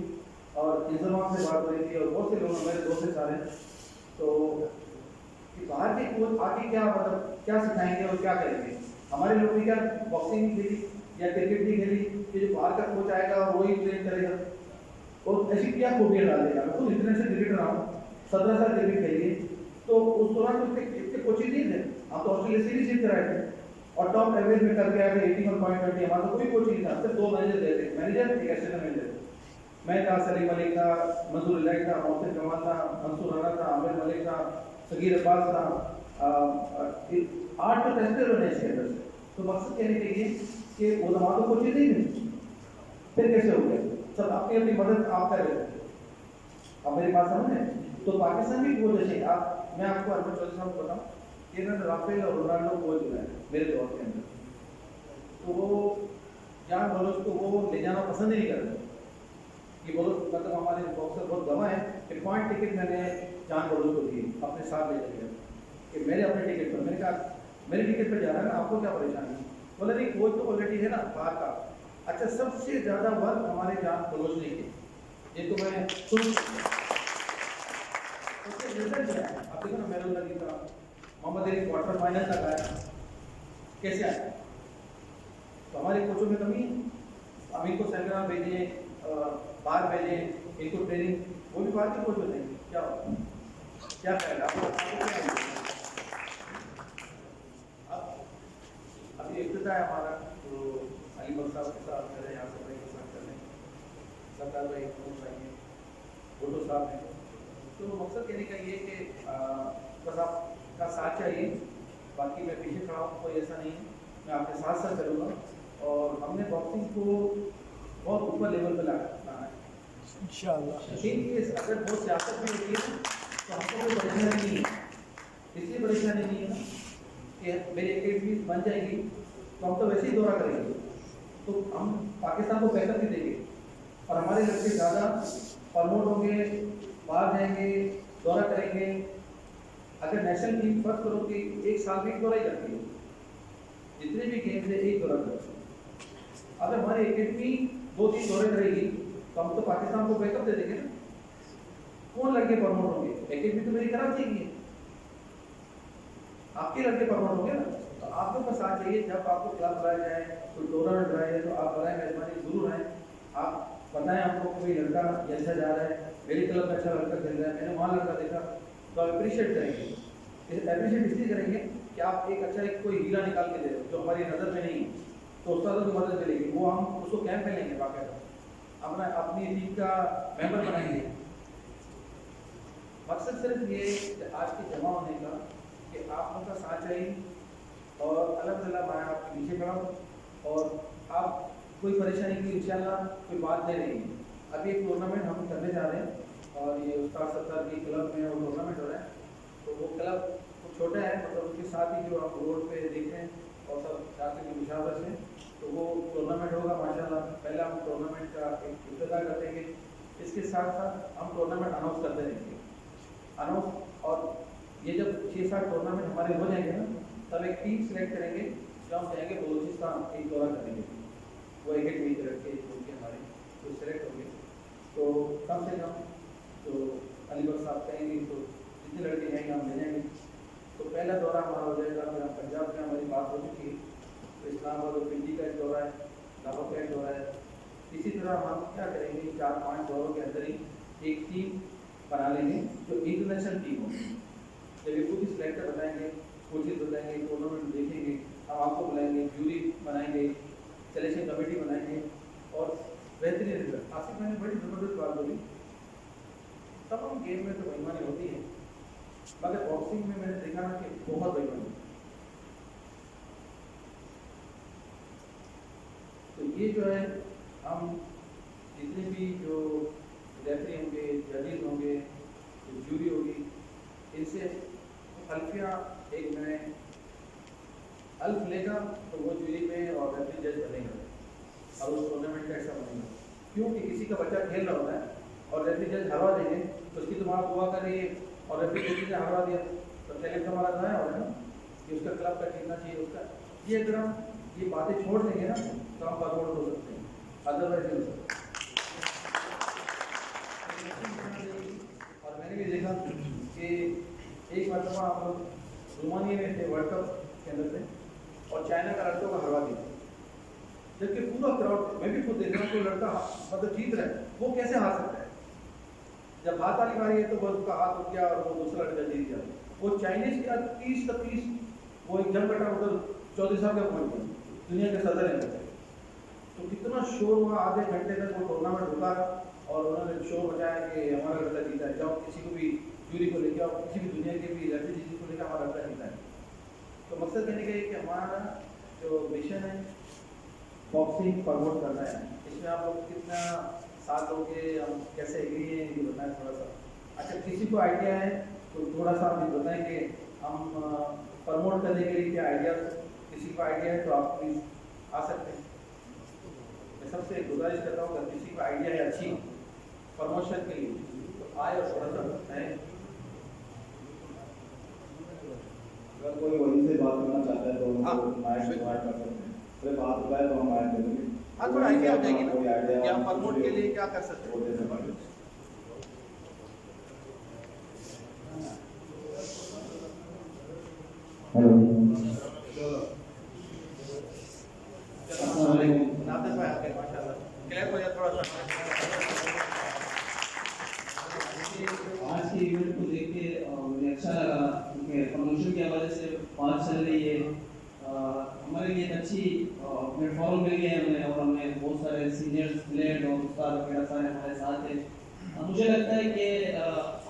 और इंजमान से बात हो रही थी और बहुत से लोग मेरे दोस्त हैं सारे, तो कि बाहर के कोच आके क्या मतलब क्या सिखाएंगे और क्या करेंगे। हमारे लोग भी क्या बॉक्सिंग नहीं खेली या क्रिकेट नहीं खेली कि जो बाहर का कोच आएगा और वही ट्रेन करेगा, और ऐसी क्या खूबियाँ डाल देगा। मैं खुद इंटरनेशनल क्रिकेटर रहा हूँ, 17 साल क्रिकेट खेलिए, तो उस दौरान तो इतने कोचिंग नहीं थे, हम तो ऑस्ट्रेलिया सीरीज जीत कराए थे, और टॉप एवरेज में करके आए थे 81.20। हमारा तो कोई कोच नहीं था, सिर्फ 2 मैनेजर गए थे, मैनेजर एक असिस्टेंट मैनेजर। मैं था, सलीम मलिक था, मंसूर इलाही था, मोहसिन जमाल था, मंसूर राना था, आमिर मलिक था, सगीर अब्बास था। 8 तो टेस्टर बने इसके अंदर से। तो मकसद कहने के लिए कि वो जमातों को चीज़ नहीं मिली, फिर कैसे हो गया? सब अपनी अपनी मदद आप कर रहे थे। अब मेरी बात समझ। तो पाकिस्तान भी कोच जैसे मैं आपको अरमान चौधरी साहब को बताऊँ कि इन्होंने राफेल और रोनाल्डो कोच जो है मेरे दौर के अंदर, तो वो जान बलोच को वो ले जाना पसंद ही नहीं करते कि बोलो मतलब हमारे बॉक्सर बहुत गवा है कि पॉइंट टिकट मैंने जान बलोच को दी अपने साथ ले जाके कि मेरे अपने टिकट पर। मैंने कहा मेरे टिकट पर जा रहा है ना, आपको क्या परेशानी? बोला नहीं, कोच तो ऑलरेडी है ना बाहर का। अच्छा, सबसे ज़्यादा वर्क हमारे जान बलोच ने किया, ये तो मैं सुन उसके रिजल्ट क्या है आप देखो ना। मेरे लगी था मोहम्मद अली क्वार्टर फाइनल तक आया, कैसे आया? तो हमारे कोचों में कमी है। हम इनको सेमिनार भेजें, बाहर भेजें, इनको ट्रेनिंग, वो भी बाहर के कोच होते हैं। क्या ख्याल है आपको? अभी इफ्तिताह है हमारा, तो अली बख्श साहब के साथ करें, यहाँ से भाई के साथ करें, सरकार भाई भुट्टो साहब हैं। तो मकसद कहने का ये कि बस आपका साथ चाहिए, बाकी मैं पीछे खड़ा हूँ, कोई ऐसा नहीं है, मैं आपके साथ साथ करूँगा। और हमने बॉक्सिंग को बहुत ऊपर लेवल पर लाना है इंशाअल्लाह। लेकिन अगर बहुत सियासत भी होती है तो हमको कोई परेशानी नहीं है। इसलिए परेशानी नहीं है ना कि मेरी एकेडमी बन जाएगी तो हम तो वैसे ही दौरा करेंगे, तो हम पाकिस्तान को बैकअप भी देंगे और हमारे लड़के ज़्यादा प्रमोट होंगे, बाहर जाएंगे, दौरा करेंगे। अगर नेशनल टीम फर्स्ट करो कि 1 साल में 1 दौरा ही करती है, जितने भी गेम से 1 दौरा करती है। अगर हमारी एकेडमी 2-3 दौरे करेगी तो हम तो पाकिस्तान को बैकअप दे देंगे ना। कौन लड़के प्रमोट होंगे? एकेडमी तो मेरी कराची की है, आपके लड़के प्रमोट होंगे ना। तो आप लोग का साथ चाहिए, जब आपको क्लब बुलाया जाए, कोई टूर्नामेंट बुलाया जाए, तो आप बनाए मेहरबानी जरूर आए। आप बताएं हमको कोई लड़का जैसा जा रहा है, मेरे क्लब में अच्छा लड़का खेल रहा है, मैंने वहाँ लड़का देखा, तो आप अप्रिशिएट करेंगे। अप्रिशिएट इसलिए करेंगे कि आप एक अच्छा एक कोई हीरा निकाल के दे रहे हो जो हमारी नज़र में नहीं है, तो उस्तादों की मदद मिलेगी, वो हम उसको कैंप में लेंगे, बाकायदा अपनी टीम का मेंबर बनाएंगे। मकसद सिर्फ ये आज के जमा होने का कि आप लोगों का साथ चाहिए। और अल्हम्दुलिल्लाह मैं आपके पीछे खड़ा हूँ और आप कोई परेशानी की इंशाल्लाह कोई बात नहीं रही। अभी एक टूर्नामेंट हम करने जा रहे हैं और ये उस्ताद सत्तार की क्लब में वो टूर्नामेंट हो रहा है। तो वो क्लब कुछ छोटा है, मतलब उसके साथ ही जो आप रोड पे देख रहे हैं और सब जाते की मुशावरत से, तो वो टूर्नामेंट होगा माशाल्लाह। पहले हम टूर्नामेंट का एक इब्तिदा कर देंगे, इसके साथ साथ हम टूर्नामेंट अनाउंस करते रहेंगे और ये जब 6-7 टूर्नामेंट हमारे हो जाएंगे ना, तब एक टीम सेलेक्ट करेंगे जो हम जाएंगे बलूचिस्तान, एक दौरा करेंगे। वो एक टीम रखे उनके हमारे तो सेलेक्ट होंगे, तो कम से कम तो अलीगढ़ साहब कहेंगे तो जितने लड़के जाएंगे हम ले जाएंगे। तो पहला दौरा हमारा हो जाएगा। फिर हम पंजाब में हमारी बात हो चुकी है, तो इस्लामाबाद और पिंडी का एक दौरा है, लाहौर का एक दौरा है। इसी तरह हम क्या करेंगे, 4-5 दौरों के अंदर ही एक टीम बना लेंगे जो इंटरनेशनल टीम हो। जब ये खुद ही सिलेक्टर बताएंगे, कोचेज बताएंगे, टूर्नामेंट देखेंगे, हम आपको बुलाएंगे, जूरी बनाएंगे, सिलेक्शन कमेटी बनाएंगे और बेहतरीन रिजल्ट। आसिफ मैंने बड़ी ज़बरदस्त बात बोली, तमाम गेम में तो बेईमानी होती है, मगर बॉक्सिंग में मैंने देखा ना कि बहुत बेईमानी। तो ये जो है हम जितने भी जो रेफरी होंगे, जजेस होंगे, जूरी होगी, इनसे अल्फिया एक मैं अल्फ लेगा तो वो जूरी में और रेफरी जज बनेगा और उस टूर्नामेंट का ऐसा बनेगा। क्योंकि किसी का बच्चा खेल रहा होता है और रेफरी जज हरवा देंगे तो उसकी तो आप दुआ कर रही है और रेफरी जज ने हरवा दिया तो टैलेंट हमारा गाया हो रहा है ना कि उसका क्लब का खेलना चाहिए उसका। ये अगर हम ये बातें छोड़ देंगे ना तो हम परमोट हो सकते हैं, अदरवाइज नहीं हो सकते। और मैंने भी देखा कि एक मरतबा हम लोग रोमानिया में थे वर्ल्ड कप के अंदर से और चाइना का लड़कों को हरवा दिया, जबकि पूरा क्राउड, मैं भी खुद देख रहा हूँ, कोई लड़का मतलब जीत रहा है, वो कैसे हार सकता है? जब हाथ वाली बारी है तो वो उसका हाथ उठ गया और वो दूसरा लड़का जीत गया। वो चाइनीज का 30 वो एक जंग बटा उधर चौधरी साहब का पॉइंट है, दुनिया के सदर हैं, तो कितना शोर हुआ, आधे घंटे तक वो टूर्नामेंट रुका और उन्होंने शोर बजाया कि हमारा लड़का जीता है, जाओ किसी को भी जूरी को लेकर आओ, किसी भी दुनिया के भी रेफ्री जी को लेकर हमारा लड़का जीता है। तो मकसद कहने का कि हमारा जो मिशन है बॉक्सिंग प्रमोट करना है, इसमें आप लोग कितना साथ दोगे, हम कैसे एग्री है ये बताएं थोड़ा सा। अच्छा, किसी को आइडिया है तो थोड़ा सा आप ये बताएं कि हम प्रमोट करने के लिए क्या आइडिया, किसी को आइडिया है तो आप प्लीज़ आ सकते हैं। मैं सबसे गुजारिश करता हूँ अगर किसी को आइडिया है अच्छी प्रमोशन के लिए तो आए और थोड़ा सा बताएं। अगर कोई वहीं से बात करना चाहता है तो उनको माइक प्रोवाइड कर सकते हैं, सिर्फ बात बताए तो हम माइक दे देंगे। हाँ, थोड़ा आइडिया हो जाएगी ना कि हम प्रमोट के लिए क्या कर सकते हैं। हेलो, नादिर भाई आके माशाल्लाह क्लियर हो जाए थोड़ा सा। आज के इवेंट को देख के मुझे अच्छा लगा क्योंकि प्रमोशन के हवाले से बात चल रही है। हमारे लिए एक अच्छी प्लेटफॉर्म मिल गया है हमें, और हमने बहुत सारे सीनियर्स प्लेयर और उस्ताद वगैरह सारे हमारे साथ हैं। मुझे लगता है कि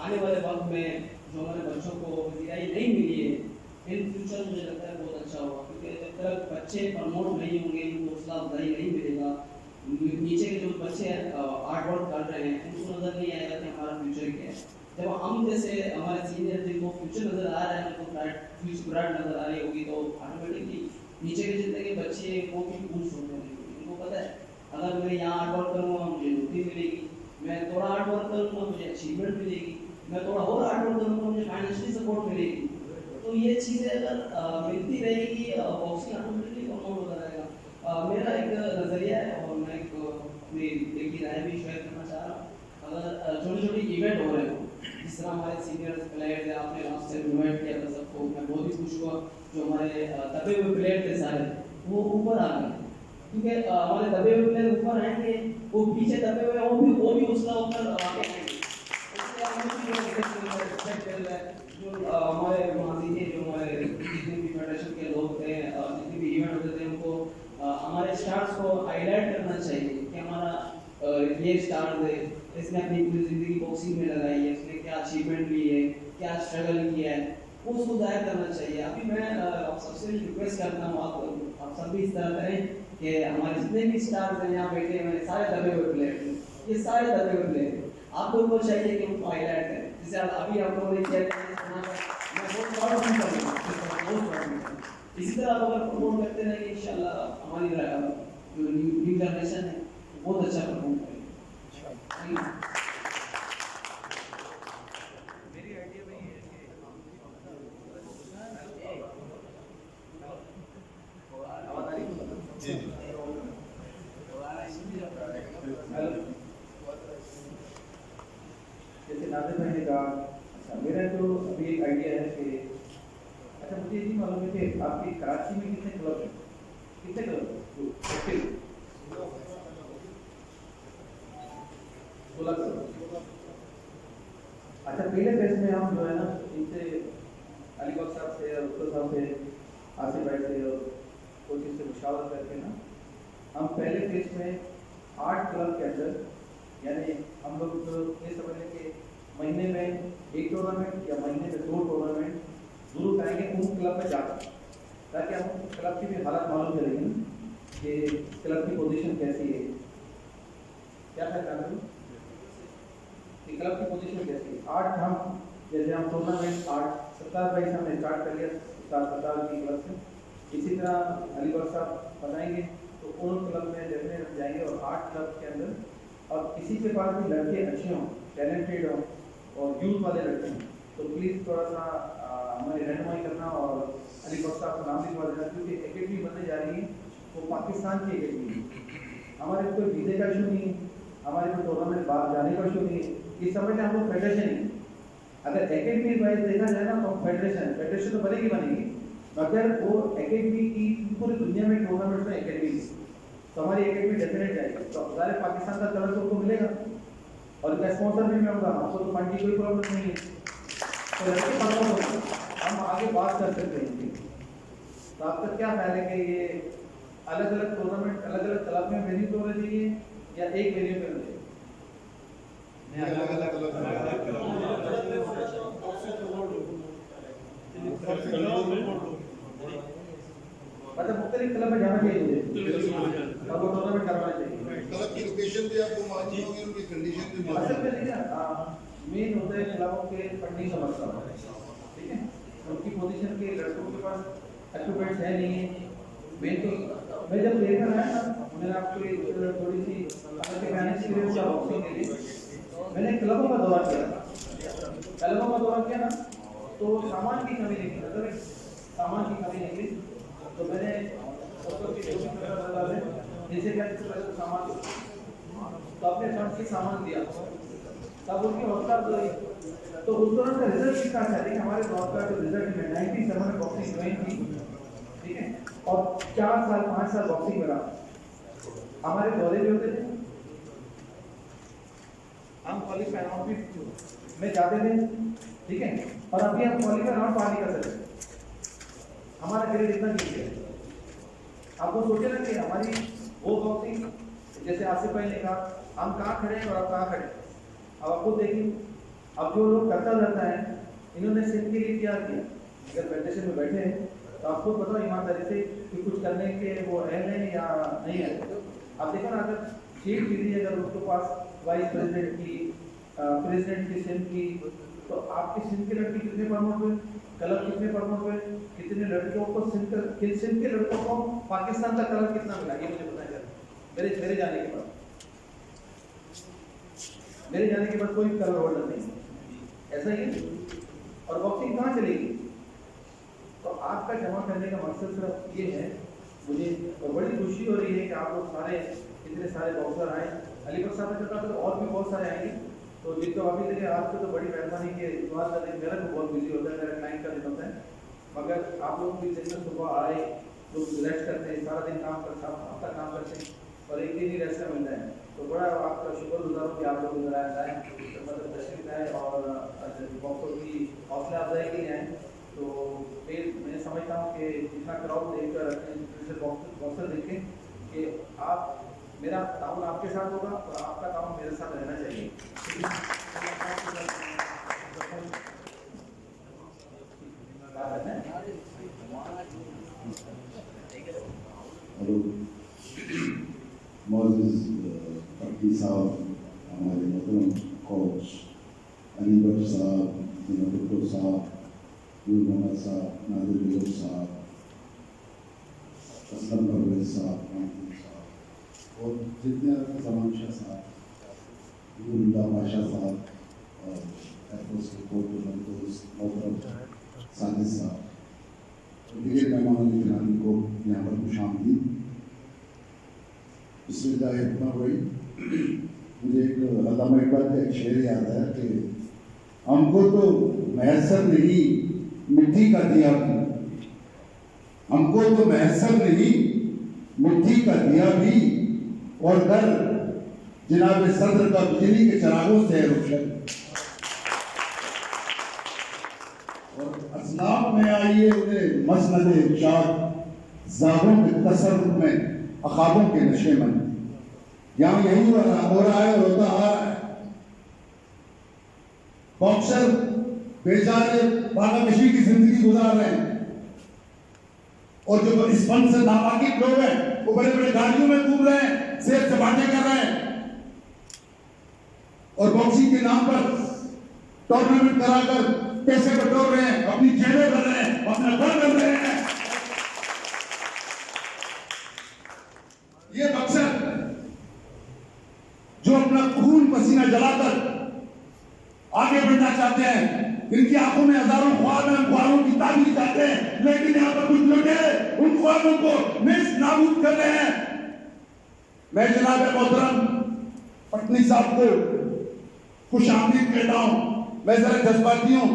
आने वाले वक्त में जो हमारे बच्चों को वज़ीराई नहीं मिली है, इन फ्यूचर मुझे लगता है बहुत अच्छा होगा, क्योंकि जब तक बच्चे प्रमोट नहीं होंगे, इनको हौसला अफजाई नहीं मिलेगा, नीचे के जो बच्चे आर्ट वर्क कर रहे हैं उनको नज़र नहीं आएगा कि हमारा फ्यूचर क्या है। जब हम जैसे हमारे सीनियर जिनको फ्यूचर नज़र आ रहा है, उनको ब्राइट नज़र आ रही होगी, तो ऑटोमेटिकली नीचे के जितने के बच्चे वो भी बूस्ट होने लगेंगे। इनको पता है अगर मैं यहाँ आर्ट वर्क करूँगा मुझे नौकरी मिलेगी, मैं थोड़ा आर्ट वर्क करूँगा मुझे अचीवमेंट मिलेगी, मैं थोड़ा और आर्ट वर्क करूँगा मुझे फाइनेंशियली सपोर्ट मिलेगी। तो ये चीज़ें अगर मिलती रहेगी, बॉक्सिंग ऑटोमेटिकली प्रमोट होता रहेगा। मेरा एक नज़रिया है और मैं अपनी एक राय भी शेयर करना चाह रहा हूँ। अगर छोटे छोटे इवेंट हो रहे हो, जिस तरह हमारे सीनियर प्लेयर्स हैं, आपने लास्ट टाइम इन्वाइट किया था सबको, मैं बहुत ही खुश हुआ। जो हमारे दबे हुए प्लेयर थे सारे वो ऊपर आ गए, क्योंकि हमारे दबे हुए प्लेयर ऊपर आएंगे, वो पीछे दबे हुए वो भी उसका ऊपर आगे आएंगे। जो हमारे माजी के जो हमारे जितने भी फेडरेशन के लोग थे, जितने भी इवेंट होते थे, उनको हमारे स्टार्स को हाईलाइट करना चाहिए कि हमारा ये स्टार है, इसने अपनी पूरी ज़िंदगी बॉक्सिंग में लगाई है, इसने क्या अचीवमेंट ली है, क्या स्ट्रगल किया है, वो उसको जाहिर करना चाहिए। अभी मैं आप सबसे रिक्वेस्ट करता हूँ, आप सब भी इस तरह करें कि हमारे जितने भी स्टार्स हैं यहाँ बैठे हुए सारे दबे हुए प्लेयर हैं, ये सारे दबे हुए प्लेयर हैं, आप लोगों को चाहिए कि उनको हाईलाइट करें। जैसे अभी आप लोगों ने किया, मैं बहुत प्राउड फील करूँगा। इसी तरह आप अगर प्रमोट करते रहेंगे, इंशाल्लाह हमारी जो न्यू जनरेशन है बहुत अच्छा परफॉर्म करेगी। मेरी आइडिया में ये है कि आवाज आ रही है? जैसे नादिर भाई ने कहा, अच्छा मेरा तो अभी एक आइडिया है कि अच्छा मुझे ये मालूम है कि आपकी कराची में कितने क्लब हैं? कितने क्लब हैं? 16 क्लब। अच्छा, पहले फेज में हम जो है ना इनसे अलीबाग साहब से और उत्तर साहब से, आसिफ भाई से और कोचिंग से मुशावरत करके ना हम पहले फेज में 8 क्लब के अंदर, यानी हम लोग तो ये समझ लें कि महीने में 1 टूर्नामेंट या महीने में 2 टूर्नामेंट जरूर करेंगे उन क्लब में जाकर, ताकि हम क्लब की भी हालत मालूम करेंगे कि क्लब की पोजीशन कैसी है, क्या करना है कि क्लब की पोजीशन कैसी है। 8 हम जैसे हम टूर्नामेंट 8 17 भाई से हमने स्टार्ट कर लिया, 17 की क्लब से, इसी तरह अलीबाग साहब बताएंगे तो उन क्लब में डेफिनेट जाएंगे और 8 क्लब के अंदर, और किसी के पास भी लड़के अच्छे हों, टैलेंटेड हों और यूथ वाले लड़के हों, तो प्लीज़ थोड़ा सा हमारी रहनुमाई करना और अलीबाग साहब का नाम लिखवा देना, क्योंकि एकेडमी बनने जा रही है वो पाकिस्तान की एकेडमी है। हमारे कोई वीज़े का इशू नहीं है, हमारे कोई टूर्नामेंट बाहर जाने का इशू नहीं है, ये समझ लें हम लोग फेडरेशन ही। अगर एकेडमी वाइज देखा जाए ना तो फेडरेशन तो बनेगी मगर वो एकेडमी की पूरी दुनिया में टूर्नामेंट में एकेडमी, तो हमारी एकेडमी डेफिनेट जाएगी, तो सारे पाकिस्तान का कलर सबको मिलेगा और इसका स्पॉन्सर भी मैं होगा, हमको तो फंड की कोई प्रॉब्लम नहीं है, तो लड़के हम आगे बात कर सकते हैं। तो आपका क्या ख्याल है कि ये अलग अलग टूर्नामेंट अलग अलग क्लब में वेन्यू पे होना चाहिए या एक वेन्यू पे होना चाहिए? मतलब मुख्तलिफ क्लब में जाना चाहिए और वो टूर्नामेंट करवाना चाहिए। क्लब की लोकेशन भी आपको मालूम होगी, उनकी कंडीशन भी मालूम असल में देखिए मेन होता है क्लबों के फंडिंग का मसला, ठीक है, उनकी पोजीशन के लड़कों के पास इक्विपमेंट्स है नहीं है। मेन तो मैं जब देखकर आया ना, मैंने आपको थोड़ी सी फाइनेंस के लिए बॉक्सिंग के लिए मैंने क्लबों का दौरा किया ना, तो सामान की कमी नहीं थी, मतलब सामान की कमी नहीं थी। तो मैंने जैसे क्या सामान तो अपने फंड से सामान दिया, तब उनकी हौसला अफजाई। तो उस दौरान का रिजल्ट कितना अच्छा है, हमारे दौर का जो रिजल्ट में 97 में बॉक्सिंग ज्वाइन की, ठीक है, और 4 साल 5 साल बॉक्सिंग करा। हमारे दौरे भी होते थे, हम क्वालिफाई राउंड भी में जाते थे, ठीक है, और अभी हम क्वालिफाई राउंड पार नहीं कर सकते, हमारा ग्रेड इतना नीचे है। आपको सोचे ना कि हमारी वो बॉक्सिंग, जैसे आसिफ भाई ने कहा हम कहाँ खड़े हैं और आप कहाँ खड़े हैं। अब आपको देखिए, अब जो लोग करता रहता है, इन्होंने सिंध के लिए क्या किया, अगर फेडरेशन में बैठे हैं तो आपको पता ईमानदारी से कि कुछ करने के वो अहल है या नहीं है। आप देखो ना, अगर सीट मिली अगर उसके पास वाइस प्रेसिडेंट की, प्रेसिडेंट की सिंध की, तो आपकी सिंध के लड़के कितने प्रमोट हुए, क्लब कितने प्रमोट हुए, कितने लड़कियों को सिंध के लड़कों को पाकिस्तान का क्लब कितना मिला, ये मुझे बताया मेरे जाने के बाद। मेरे जाने के बाद कोई क्लब होल्डर नहीं, ऐसा ही है। और बॉक्सिंग कहाँ चलेगी? तो आपका जमा करने का मकसद सिर्फ ये है मुझे, और बड़ी खुशी हो रही है कि आप लोग सारे इतने सारे बॉक्सर आए। अलीगढ़ साहब ने कहा तो और भी बहुत सारे आएंगे, तो जिनको अभी तक आपको तो बड़ी मेहरबानी के इतवार का दिन मेरा तो बहुत बिजी होता है, मेरा क्लाइंट का दिन होता है, मगर आप लोग भी दिन में सुबह आए, लोग रेस्ट करते हैं, सारा दिन काम करते हैं, हफ्ता काम करते हैं और एक दिन ही रेस्ट का मिलता है। तो बड़ा आपका शुक्रगुजार हूँ कि आप लोग इधर आए, मतलब तशरीफ लाए और बॉक्सर की हौसला अफजाई के लिए आए। तो फिर मैं समझता हूँ कि इतना क्राउड देखकर बॉक्सर देखें कि आप, मेरा ताउन आपके साथ होगा और आपका ताउन मेरे साथ रहना चाहिए। मोअज़्ज़िज़ फकीर साहब, हमारे मोहतरम कोच अलीगढ़ साहब, डॉक्टर साहब, नूर मोहम्मद साहब, नादिर बेगम साहब, असलम परवेज़ साहब, और जितने जमान शाह साहब, गुरुदा बादशाह साहब और एयरफोर्स के कोच मोहतरम साजिद साहब, दीगर मेहमानों की गिरामी को यहाँ पर खुशामदीद। बिस्मिल्लाहिर्रहमानिर्रहीम। मुझे एक अल्लामा इकबाल का एक शेर याद है कि हमको तो मैसर नहीं मिट्टी का दिया भी, हमको तो मैसर नहीं मिट्टी का दिया भी, और घर जनाब सदर का बिजली के चिरागों से रोशन। और असनाफ में आइए उन्हें मसनद इरशाद, ज़ाहों के तसर्रुफ में अखाबों के नशे में। यहाँ यही हो रहा है और होता आ रहा है। बॉक्सर बेचारे बागाकशी की जिंदगी गुजार रहे हैं, और जो इस फन से नावाकिफ लोग हैं वो बड़े बड़े गाड़ियों में घूम रहे हैं, सेर सपाटे कर रहे हैं, और बॉक्सिंग के नाम पर टूर्नामेंट कराकर पैसे बटोर रहे हैं, अपनी जेबें भर रहे हैं, अपना घर भर रहे हैं। ये बॉक्सर जो अपना खून पसीना जलाकर आगे बढ़ना चाहते हैं, इनकी आंखों में हजारों ख्वाब हैं, ख्वाबों की ताबीर चाहते हैं, लेकिन यहाँ पर कुछ लोग उन ख्वाबों को नेस्त नाबूद कर रहे हैं। मैं जनाब मोहतरम पटनी साहब को खुशामदीद कहता हूँ। मैं जरा जज्बाती हूँ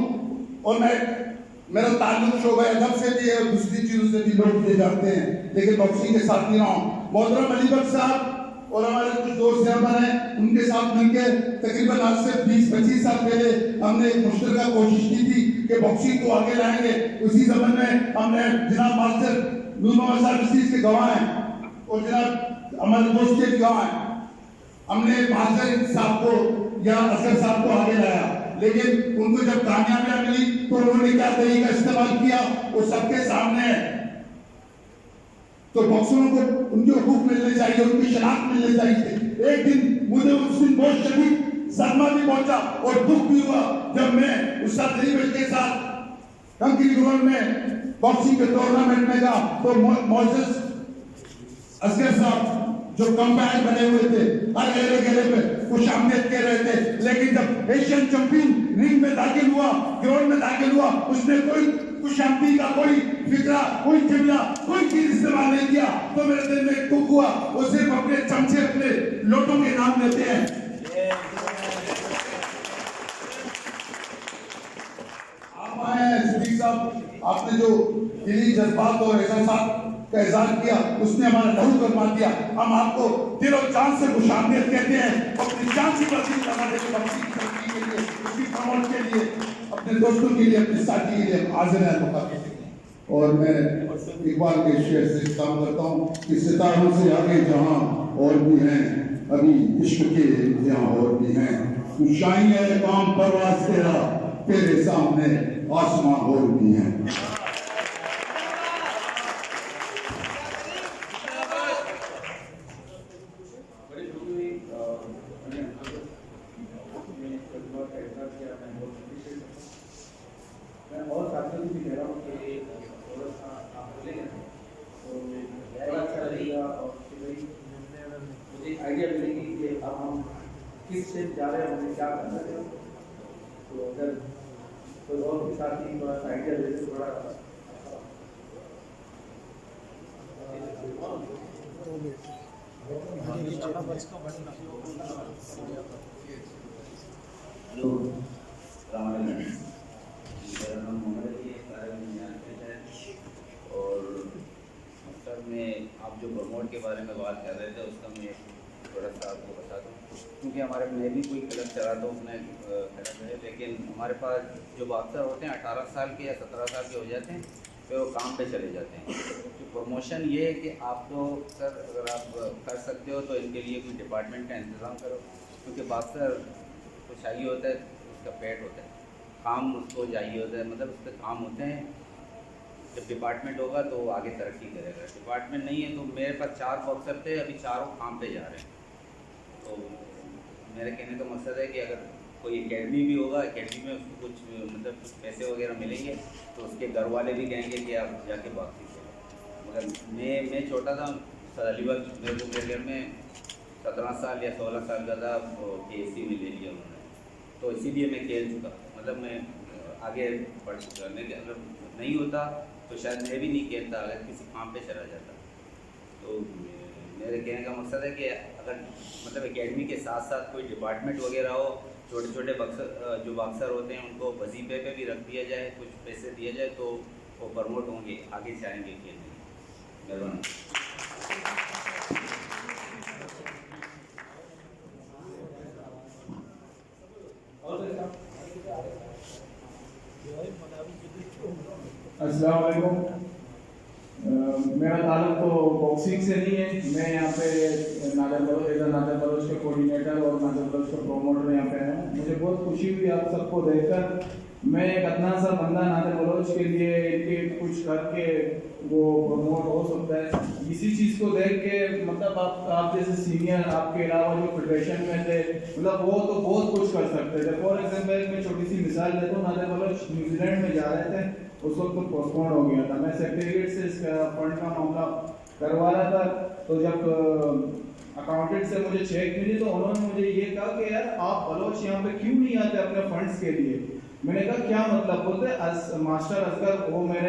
और मेरा ताल्लुक शोबा अदब से भी है और दूसरी चीजों से भी लोग मुझे जानते हैं, लेकिन बॉक्सिंग के साथ नहीं रहा हूँ। मोहतरम अलीगढ़ साहब और हमारे कुछ दोस्त यहाँ पर हैं, उनके साथ मिलकर तकरीबन आज से 20-25 साल पहले हमने एक मुश्तरका कोशिश की थी के बॉक्सिंग को आगे लाएंगे। उसी संबंध में हमने जनाब मास्टर नूर मोहम्मद साहब इस चीज के गवाह हैं और जनाब हमारे दोस्त के गवाह हैं। हमने मास्टर साहब को या असगर साहब को आगे लाया, लेकिन उनको जब कामयाबियां मिली तो उन्होंने क्या तरीका इस्तेमाल किया वो सबके सामने है। तो बॉक्सरों को उनके हुकूक मिलने चाहिए, उनकी शनाख्त मिलने चाहिए। एक दिन मुझे उस दिन बहुत शदीद सदमा भी पहुंचा और दुख भी हुआ जब मैं उस के साथ कंकरी ग्राउंड में बॉक्सिंग के टूर्नामेंट में गया तो मोजेस असगर साहब जो कंपायर बने हुए थे हर गले पे खुशामदीद कह रहे थे, लेकिन जब एशियन चैंपियन रिंग में दाखिल हुआ, ग्राउंड में दाखिल हुआ, उसने कोई खुशामदी का कोई फिक्रा, कोई जुमला, कोई चीज इस्तेमाल नहीं किया। तो मेरे दिल में दुख हुआ। वो सिर्फ अपने चमचे, अपने लोटों के नाम लेते हैं। आप आए हैं सिद्दीक साहब, आपने जो दिली जज्बात और एहसास का इज़हार किया उसने हमारा लहू गरमा दिया। हम आपको दिल और जान से खुशामदीद कहते हैं। अपनी जान की बर्बादी करने के लिए, उसकी प्रमोट के लिए, अपने दोस्तों के लिए, अपने साथी के लिए हाजिर हैं। और मैं इकबाल के शेर से काम करता हूँ कि सितारों से आगे जहाँ और भी हैं, अभी इश्क के यहाँ और भी हैं। तू शाही है काम परवाज़ तेरा, तेरे सामने आसमां और भी हैं। मैं और साथियों से भी कह रहा हूँ कि थोड़ा सा आप बोलेंगे तो बड़ा अच्छा लगेगा और मुझे एक आइडिया मिलेगी कि अब हम किस स्टेप जा रहे हैं, हमें क्या करना है। तो अगर कोई और भी साथी थोड़ा सा आइडिया दे दे थोड़ा और मतलब में आप जो प्रमोट के बारे में बात कर रहे थे उसका मैं थोड़ा सा आपको बता दूँ, क्योंकि हमारे मैं भी कोई क्लब चलाता हूँ अपने क्लब है, लेकिन हमारे पास जो बॉक्सर होते हैं 18 साल के या 17 साल के हो जाते हैं फिर वो काम पे चले जाते हैं। तो प्रमोशन ये है कि आप तो सर अगर आप कर सकते हो तो इनके लिए कोई डिपार्टमेंट का इंतज़ाम करो, क्योंकि बॉक्सर को चाहिए होता है, उसका पेट होता है, काम उसको चाहिए होता है, मतलब उसके काम होते हैं। जब डिपार्टमेंट होगा तो आगे तरक्की करेगा। डिपार्टमेंट नहीं है तो मेरे पास 4 बॉक्सर थे, अभी चारों काम पे जा रहे हैं। तो मेरे कहने का मकसद है कि अगर कोई एकेडमी भी होगा, एकेडमी में उसको कुछ मतलब कुछ पैसे वगैरह मिलेंगे तो उसके घर वाले भी कहेंगे कि आप जाके बॉक्सिंग करो। मगर मैं छोटा था, सर अलीबाग मेरे घर में 17 साल या 16 साल का था, KSC में ले लिया उन्होंने, तो इसीलिए मैं खेल चुका, मतलब मैं आगे बढ़ चुका। मैं अगर नहीं होता तो शायद मैं भी नहीं खेलता, अगर किसी काम पे चला जाता। तो मेरे कहने का मकसद है कि अगर मतलब एकेडमी के साथ साथ कोई डिपार्टमेंट वगैरह हो, छोटे छोटे बॉक्सर जो बॉक्सर होते हैं उनको वजीफे पे भी रख दिया जाए, कुछ पैसे दिए जाए तो वो प्रमोट होंगे, आगे से आएंगे खेलने। मेहरबानी। अस्सलाम वालेकुम। मेरा ताल्लुक तो बॉक्सिंग से नहीं है। मैं यहाँ पे नादर बलोच के कोऑर्डिनेटर और नादर बलोच के प्रोमोटर यहाँ पे आया हूँ। मुझे बहुत खुशी हुई आप सबको देखकर। मैं एक अदना सा बंदा नादर बलोच के लिए इनके कुछ करके वो प्रमोट हो सकता है, इसी चीज़ को देख के मतलब आप जैसे सीनियर, आपके अलावा जो फेडरेशन में थे, मतलब वो तो बहुत कुछ कर सकते थे। फॉर एग्जाम्पल मैं छोटी सी मिसाल देता हूँ, नादर बलोच न्यूजीलैंड में जा रहे थे, उस वक्त तो पोस्टपोन हो गया था। मैं सेक्रेटरीट से इसका फंड का मामला करवा रहा था, तो जब अकाउंटेंट से मुझे चेक मिली तो उन्होंने मुझे ये कहा कि यार आप बलोच यहाँ पे क्यों नहीं आते अपने फंड्स के लिए। मैंने कहा क्या मतलब? बोलते मास्टर असगर वो मैं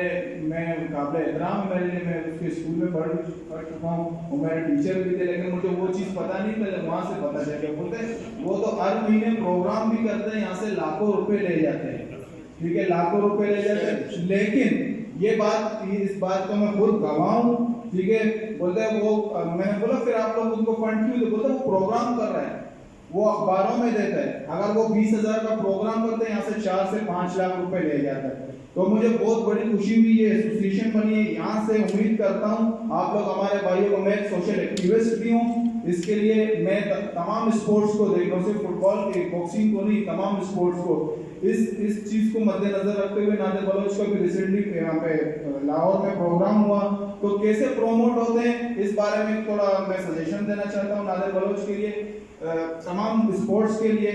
काबिल एहतराम मेरे लिए, मैं उसके स्कूल में पढ़ चुका हूँ, वो मेरे टीचर भी थे, लेकिन मुझे वो चीज़ पता नहीं था, वहाँ से पता चल गया। बोलते वो तो हर महीने प्रोग्राम भी करते हैं, यहाँ से लाखों रुपए ले जाते हैं, ठीक है, लाखों रुपए ले जाते हैं। लेकिन ये बात, इस बात का मैं खुद गवाह हूँ, ठीक है। बोलते हैं वो, मैंने बोला फिर आप लोग उनको फंड क्यों दे? बोलते वो प्रोग्राम कर रहे हैं। वो अखबारों में देता है। अगर वो 20,000 का प्रोग्राम करते हैं, यहाँ से 4 से 5 लाख रुपए ले जाता है। तो मुझे बहुत बड़ी खुशी हुई, ये एसोसिएशन बनी है। यहाँ से उम्मीद करता हूँ आप लोग हमारे भाइयों को, मैं एक सोशल एक्टिविस्ट भी हूँ, इसके लिए मैं तमाम स्पोर्ट्स को देख रहा हूँ, सिर्फ फुटबॉल की बॉक्सिंग को नहीं, तमाम स्पोर्ट्स को इस चीज को मद्देनजर रखते हुए नादिर बलोच का भी रिसेंटली यहाँ पे लाहौर में प्रोग्राम हुआ, तो कैसे प्रोमोट होते हैं इस बारे में थोड़ा मैं सजेशन देना चाहता हूँ नादिर बलोच के लिए, तमाम स्पोर्ट्स के लिए।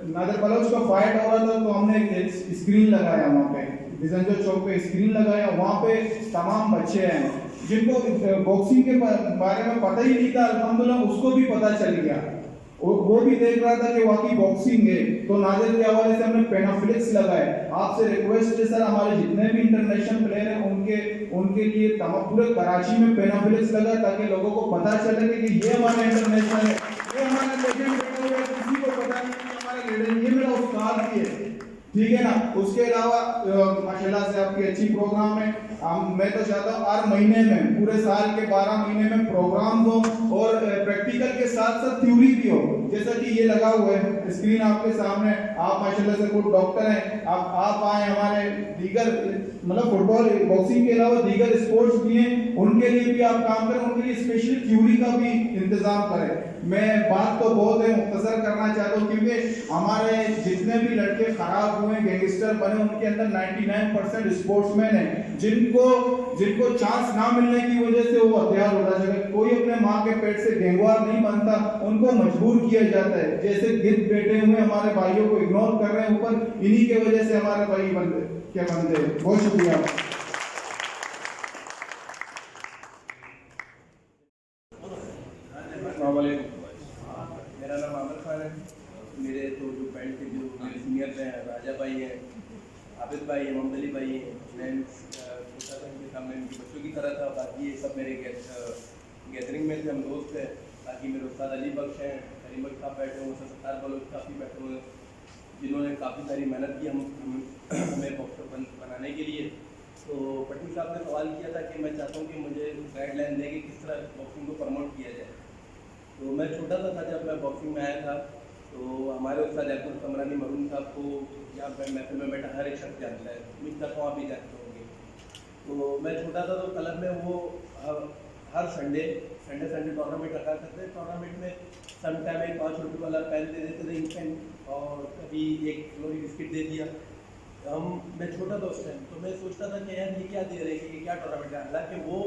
नादिर बलोच का फाइट हो रहा था तो हमने एक स्क्रीन लगाया वहाँ पे, बिजंजो चौक पे स्क्रीन लगाया, वहाँ पे तमाम बच्चे हैं जिनको बॉक्सिंग के बारे में पता ही नहीं था, अल्हम्दुलिल्लाह उसको भी पता चल गया, वो भी देख रहा था कि वाकई बॉक्सिंग है। तो नादिर के हवाले से हमने पेनाफ्लेक्स लगाए। आपसे रिक्वेस्ट है सर, हमारे जितने भी इंटरनेशनल प्लेयर हैं उनके लिए तमाम पूरे कराची में पेनाफ्लेक्स लगा, ताकि लोगों को पता चले कि ये हमारा इंटरनेशनल है, ये हमारा लेजेंड है, किसी को पता नहीं कि हमारा लीडर ये मेरा उस्ताद भी है, ठीक है ना। उसके अलावा माशाल्लाह से आपकी अच्छी प्रोग्राम है। मैं तो चाहता हूँ हर महीने में, पूरे साल के 12 महीने में प्रोग्राम हो और प्रैक्टिकल के साथ साथ थ्योरी भी हो, जैसा कि ये लगा हुआ है स्क्रीन आपके सामने। आप माशाल्लाह से खुद डॉक्टर हैं, आप आए, हमारे दीगर मतलब फुटबॉल बॉक्सिंग के अलावा दीगर स्पोर्ट्स भी हैं, उनके लिए भी आप काम करें, उनके लिए स्पेशली थ्योरी का भी इंतजाम करें। मैं बात तो बहुत है, मुख्तसर करना चाहता हूँ, क्योंकि हमारे जितने भी लड़के खराब हुए गैंगस्टर बने, उनके अंदर 99% स्पोर्ट्समैन हैं, जिनको चांस ना मिलने की वजह से वो हथियार उठा सके। कोई अपने माँ के पेट से गैंगवार नहीं बनता, उनको मजबूर किया जाता है। जैसे गिद्ध बैठे हुए हमारे भाइयों को इग्नोर कर रहे हैं ऊपर, इन्हीं के वजह से हमारे भाई बनते क्या बनते हैं। बहुत शुक्रिया। मेरा नाम आमिर खान है। मेरे तो जो फ्रेंड थे, जो मेरे सीनियर हैं, राजा भाई हैं, आबिद भाई हैं, मोहम्मद अली भाई हैं, मैं सोचा था इनके सामने इनके बच्चों की तरह था। बाकी ये सब मेरे गैदरिंग में थे, हम दोस्त हैं। बाकी मेरे उस्ताद अली बख्श हैं, करीम बख्श साहब बैठे हुए, सत्तार बलोच काफ़ी बैठे हुए, जिन्होंने काफ़ी सारी मेहनत की हमें बॉक्सर बनाने के लिए। तो पटनी साहब ने सवाल किया था कि मैं चाहता हूँ कि मुझे गाइडलाइन दें कि किस तरह बॉक्सिंग को प्रमोट किया जाए। तो मैं छोटा सा था जब मैं बॉक्सिंग में आया था, तो हमारे उस्ताद अब्दुल कमरानी मरून साहब को यहाँ पर महफिल में बैठा हर एक शख्स जानता है, उम्मीद करता हूँ आप भी जानते होंगे। तो मैं छोटा था तो क्लब में वो हर संडे टूर्नामेंट रखा करते थे। टूर्नामेंट में समटाइम एक 5 रुपये वाला पेन दे देते थे, इंक पेन, और कभी एक फ्लोरी बिस्किट दे दिया। मैं छोटा था उस टाइम, तो मैं सोचता था कि यार ये क्या दे रहे हैं, ये क्या टूर्नामेंट है। हालांकि वो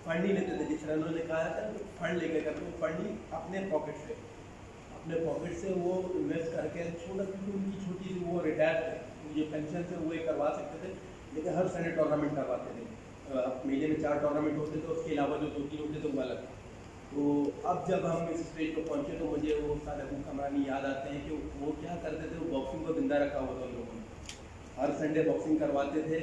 फंड ही लेते थे, जिस तरह उन्होंने कहा था तो फंड लेके करते, वो फंड ही अपने पॉकेट से वो इन्वेस्ट करके उनकी छोटी सी वो रिटायर थे, जो पेंशन से वो करवा सकते थे, लेकिन हर संडे टूर्नामेंट करवाते थे। महीने में 4 टूर्नामेंट होते थे, उसके अलावा जो 2-3 होते थे वो अलग। तो अब जब हम इस स्टेज पर पहुँचे तो मुझे वो उस्ताद अब्दुल कमरानी याद आते हैं कि वो क्या करते थे, वो बॉक्सिंग को जिंदा रखा हुआ था उन लोगों ने। हर संडे बॉक्सिंग करवाते थे,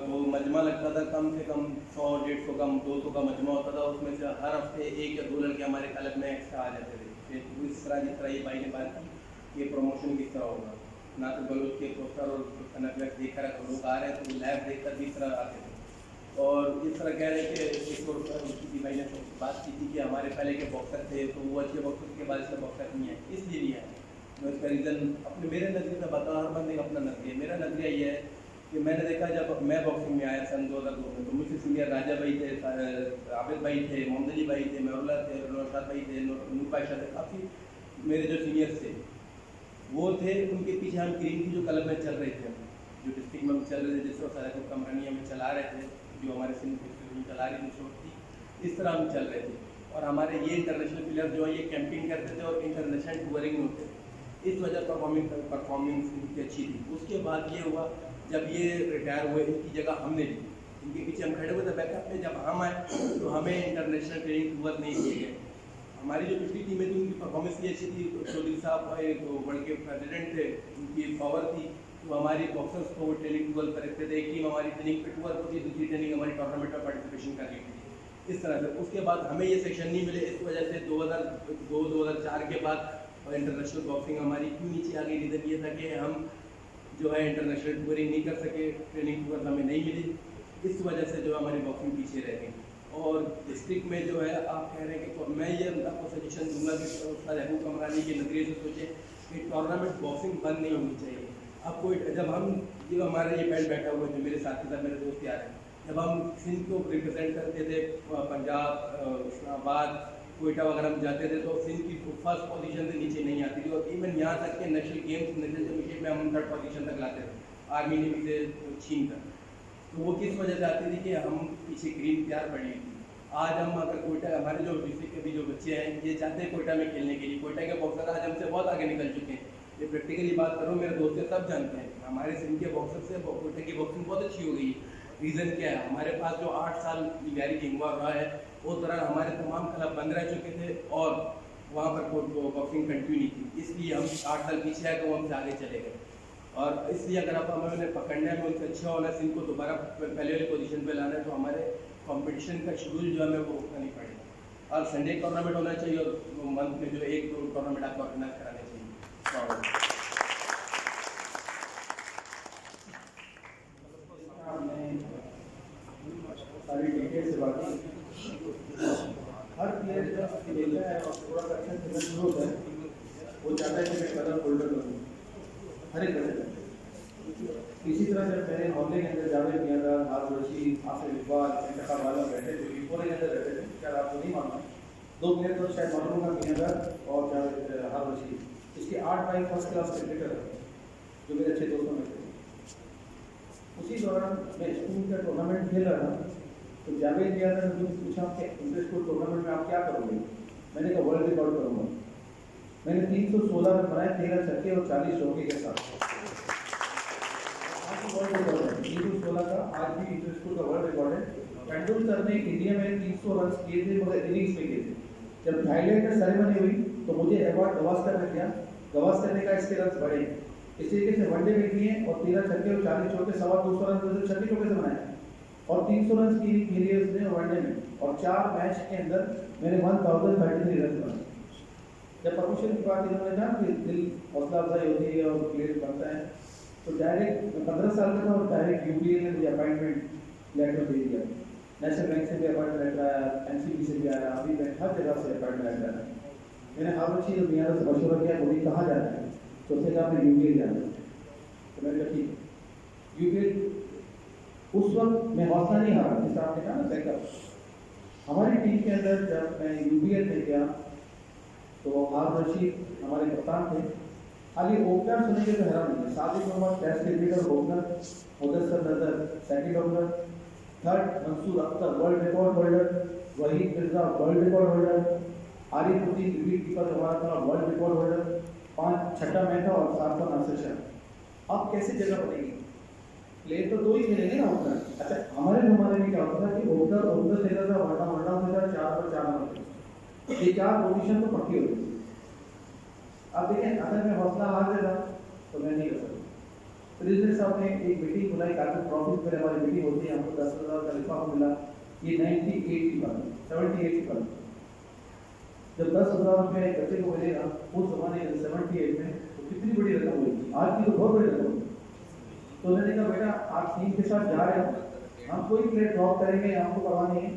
तो मजमा लगता था, कम से कम 100-150 का 200 का मजमा होता था। उसमें से हर हफ्ते 1 या 2 लड़के हमारे क्लब में एक्स्ट्रा आ जाते थे। फिर इस तरह जिस तरह ये भाई ने बात की, ये प्रमोशन किस तरह होगा, नादिर बलोच के पोस्टर और पेनाफ्लेक्स देख कर लोग आ रहे हैं, तो लाइव देख कर भी इस तरह आते थे। और इस तरह कह रहे हैं कि एक और किसी भाई ने बात की थी कि हमारे पहले के बॉक्सर थे, तो वो अच्छे बॉक्सर के बाद इसका बॉक्सर नहीं है, इसलिए नहीं है। मैं इसका रीज़न अपने मेरे नज़रिए से बताऊँ, हर बंदे का अपना नज़रिया। मेरा नज़रिया ये है कि मैंने देखा जब मैं बॉक्सिंग में आया सन 2002 में, तो मुझसे सीनियर राजा भाई थे, आबिद भाई थे, मोहम्मद अली भाई थे, महरुल्लाह थे, नौशाद भाई थे, नूर पाशा थे, काफ़ी मेरे जो सीनियर्स थे वो थे। उनके पीछे हम क्रीम की जो क्लब में चल रहे थे, जो डिस्ट्रिक्ट में चल रहे थे, जिस वक्त सारा कमरानिया में चला रहे थे, जो हमारे सिंध चला रही थी थी, इस तरह हम चल रहे थे। और हमारे ये इंटरनेशनल प्लेयर जो है ये कैंपिंग करते थे और इंटरनेशनल टूरिंग होते थे, इस वजह परफॉर्मेंस इनकी अच्छी थी। उसके बाद ये हुआ जब ये रिटायर हुए, इनकी जगह हमने ली, इनके पीछे हम खड़े हुए थे बैकअप में। जब हम आए तो हमें इंटरनेशनल ट्रेनिंग टूर नहीं दिए गए। हमारी जो पिछली टीमें थी उनकी परफॉर्मेंस भी अच्छी थी। चौधरी साहब तो वर्ल्ड के प्रेसिडेंट थे, उनकी पावर थी, तो हमारी बॉक्सर्स को ट्रेनिंग टूर पर रखते थे। एक टीम हमारी ट्रेनिंग पे टूर होती, दूसरी ट्रेनिंग हमारी टूर्नामेंट में पार्टिसिपेशन कर रही थी, इस तरह से। उसके बाद हमें ये सेक्शन नहीं मिले, इस वजह से 2002-2004 के बाद इंटरनेशनल बॉक्सिंग हमारी क्यों नीचे आ गई। रीज़न ये था कि हम जो है इंटरनेशनल टूरिंग नहीं कर सके, ट्रेनिंग टूर हमें नहीं मिली, इस वजह से जो हमारी बॉक्सिंग पीछे रह गई। और डिस्ट्रिक्ट में जो है आप कह रहे हैं कि, तो मैं ये आपको सजेशन दूंगा कि उस्ताद महबूब कमरानी के नजरिए से सोचें कि टूर्नामेंट बॉक्सिंग बंद नहीं होनी चाहिए। अब कोई जब हम जो हमारे ये बैठ बैठा हुआ जो मेरे साथी था, मेरे दोस्त यार हैं, जब हम सिंध को रिप्रेजेंट करते थे पंजाब, इस्लामाबाद, कोयटा वगैरह में जाते थे, तो सिंध की फर्स्ट पोजीशन से नीचे नहीं आती थी, और इवन यहाँ तक कि नेशनल गेम्स, नेशनल चैम्पियनशिप में हम 3rd पोजीशन तक लाते थे, आर्मी नेवी से छीन कर। तो वो किस वजह से आती थी कि हम पीछे ग्रीन तैयार पड़ी थी। आज हम अगर कोयटा, हमारे जो डिस्ट्रिक्ट के भी जो बच्चे हैं, ये चाहते हैं कोयटा में खेलने के लिए। कोयटा के बॉक्सर आज हमसे बहुत आगे निकल चुके हैं। ये प्रैक्टिकली बात करूँ, मेरे दोस्त सब जानते हैं हमारे सिंध के बॉक्सर से कोयटा की बॉक्सिंग बहुत अच्छी हो गई है। रीज़न क्या है? हमारे पास जो 8 साल गैरी किंगवा रहा है, उस दौरान हमारे तमाम क्लब बंद रह चुके थे और वहाँ पर बॉक्सिंग कंटिन्यू नहीं थी। इसलिए हम 8 साल पीछे आए तो हमसे आगे चले गए। और इसलिए अगर आप हमें पकड़ने में उनसे अच्छा होना, सिंध को दोबारा पहले वाली पोजीशन पे लाना है, तो हमारे कंपटीशन का शेड्यूल जो है हमें वो रोकना नहीं पड़ेगा। और संडे टूर्नामेंट होना चाहिए, और मंथ में जो 1-2 टूर्नामेंट आपको ऑर्गेनाइज कराने चाहिए। सारी डिटेल से बात हर प्लेयर जब खेलता है और थोड़ा सा अच्छा खेलना शुरू होता है, वो चाहता है कि मैं कलर होल्डर करूँ हर एक कलर। इसी तरह जब मैंने मोहल्ले के अंदर जावेद मियाँदार, हाथ रशीद, आसिफ इकबाल, इंतखा वाला बैठे थे, पूरे के अंदर रहते थे, क्या आपको नहीं मालूम? 2 प्लेयर तो शायद मालूम होगा, मियाँदार और जावेद हाथ रशीद। इसके 8 भाई फर्स्ट क्लास क्रिकेटर है जो मेरे अच्छे दोस्तों में थे। उसी दौरान मैं स्कूल का टूर्नामेंट खेल रहा था, तो जावेद मियाँदार ने मुझे पूछा कि इंटर स्कूल टूर्नामेंट में आप क्या करोगे? मैंने कहा वर्ल्ड रिकॉर्ड करूँगा। मैंने 316 रन बनाए, 13 छक्के और 40 चौके के साथ। वर्ल्ड रिकॉर्ड है 316 का, आज भी इंटर स्कूल का वर्ल्ड रिकॉर्ड है। तेंदुलकर ने इंडिया में 300 रन किए थे, मगर इनिंग्स में किए थे। जब थाईलैंड में सेरेमनी हुई तो मुझे अवार्ड गवास्कर ने दिया। गवास्कर ने कहा इसके रन बढ़े, इस तरीके से वनडे में किए और 13 छक्के और 40 चौके, 225 रन छक्के चौके से बनाए और 300 रन की खेली उसने वनडे में। और 4 मैच के अंदर मैंने 1033 रन बनाए। जब परमिशन की बात इन्होंने कहा कि दिल हौसला अफजाई होती है और प्लेयर बनता है, तो डायरेक्ट 15 साल का था और डायरेक्ट यूपीए ने मुझे अपॉइंटमेंट लेटर दे दिया। नेशनल बैंक से भी अपॉइंटमेंट लेटर आया, एनसीबी से भी आया, अभी बैंक हर जगह से अपॉइंटमेंट लेटर आया। मैंने हारुन रशीद और मियाँ से मशवरा किया, बोली कहाँ जाना है? तो उसने कहा मैं यूपीए जाना है। तो मैंने कहा ठीक। यूपीए उस वक्त मैं हौसला नहीं हारा, जिस आपने कहा ना बैकअप। हमारी टीम के अंदर जब मैं यूपीए में गया तो हारुन रशीद हमारे कप्तान थे। खाली ओपनर सुनेंगे तो हैरान होंगे। Sadiq Mohammad test cricketer opener, Mudassar Nazar second opener, third Mansoor Akhtar world record holder, Wahid Mirza world record holder, Arif Uddin wicket keeper हमारा था वर्ल्ड रिकॉर्ड होल्डर, 5 छठा मैं था और 7वां नासिर शाह। अब कैसे जगह बनेगी? प्लेयर तो 2 ही खेलेंगे ना ओपनर। अच्छा, हमारे जमाने में क्या होता था कि ओपनर खेलता था, वरना होता था 4 पर 4 नंबर। ये 4 पोजीशन तो पक्की होती थी। अब देखें, अगर मैं हौसला हार देता तो मैं नहीं कर सकता। प्रेसिडेंट साहब ने एक मीटिंग बुलाई, कारगिल ट्रॉफी पर हमारी मीटिंग होती है, हमको 10,000 का लिफाफा मिला। ये 98 की बात, 78 की बात। जब 10,000 रुपये एक बच्चे को मिलेगा उस जमाने में 78 में, तो कितनी बड़ी रकम हुई। आज की तो बहुत बड़ी रकम हुई। तो मैंने कहा बेटा आप टीम के साथ जा रहे हो, हम कोई प्लेयर ड्रॉप करेंगे, हमको परवाह नहीं है,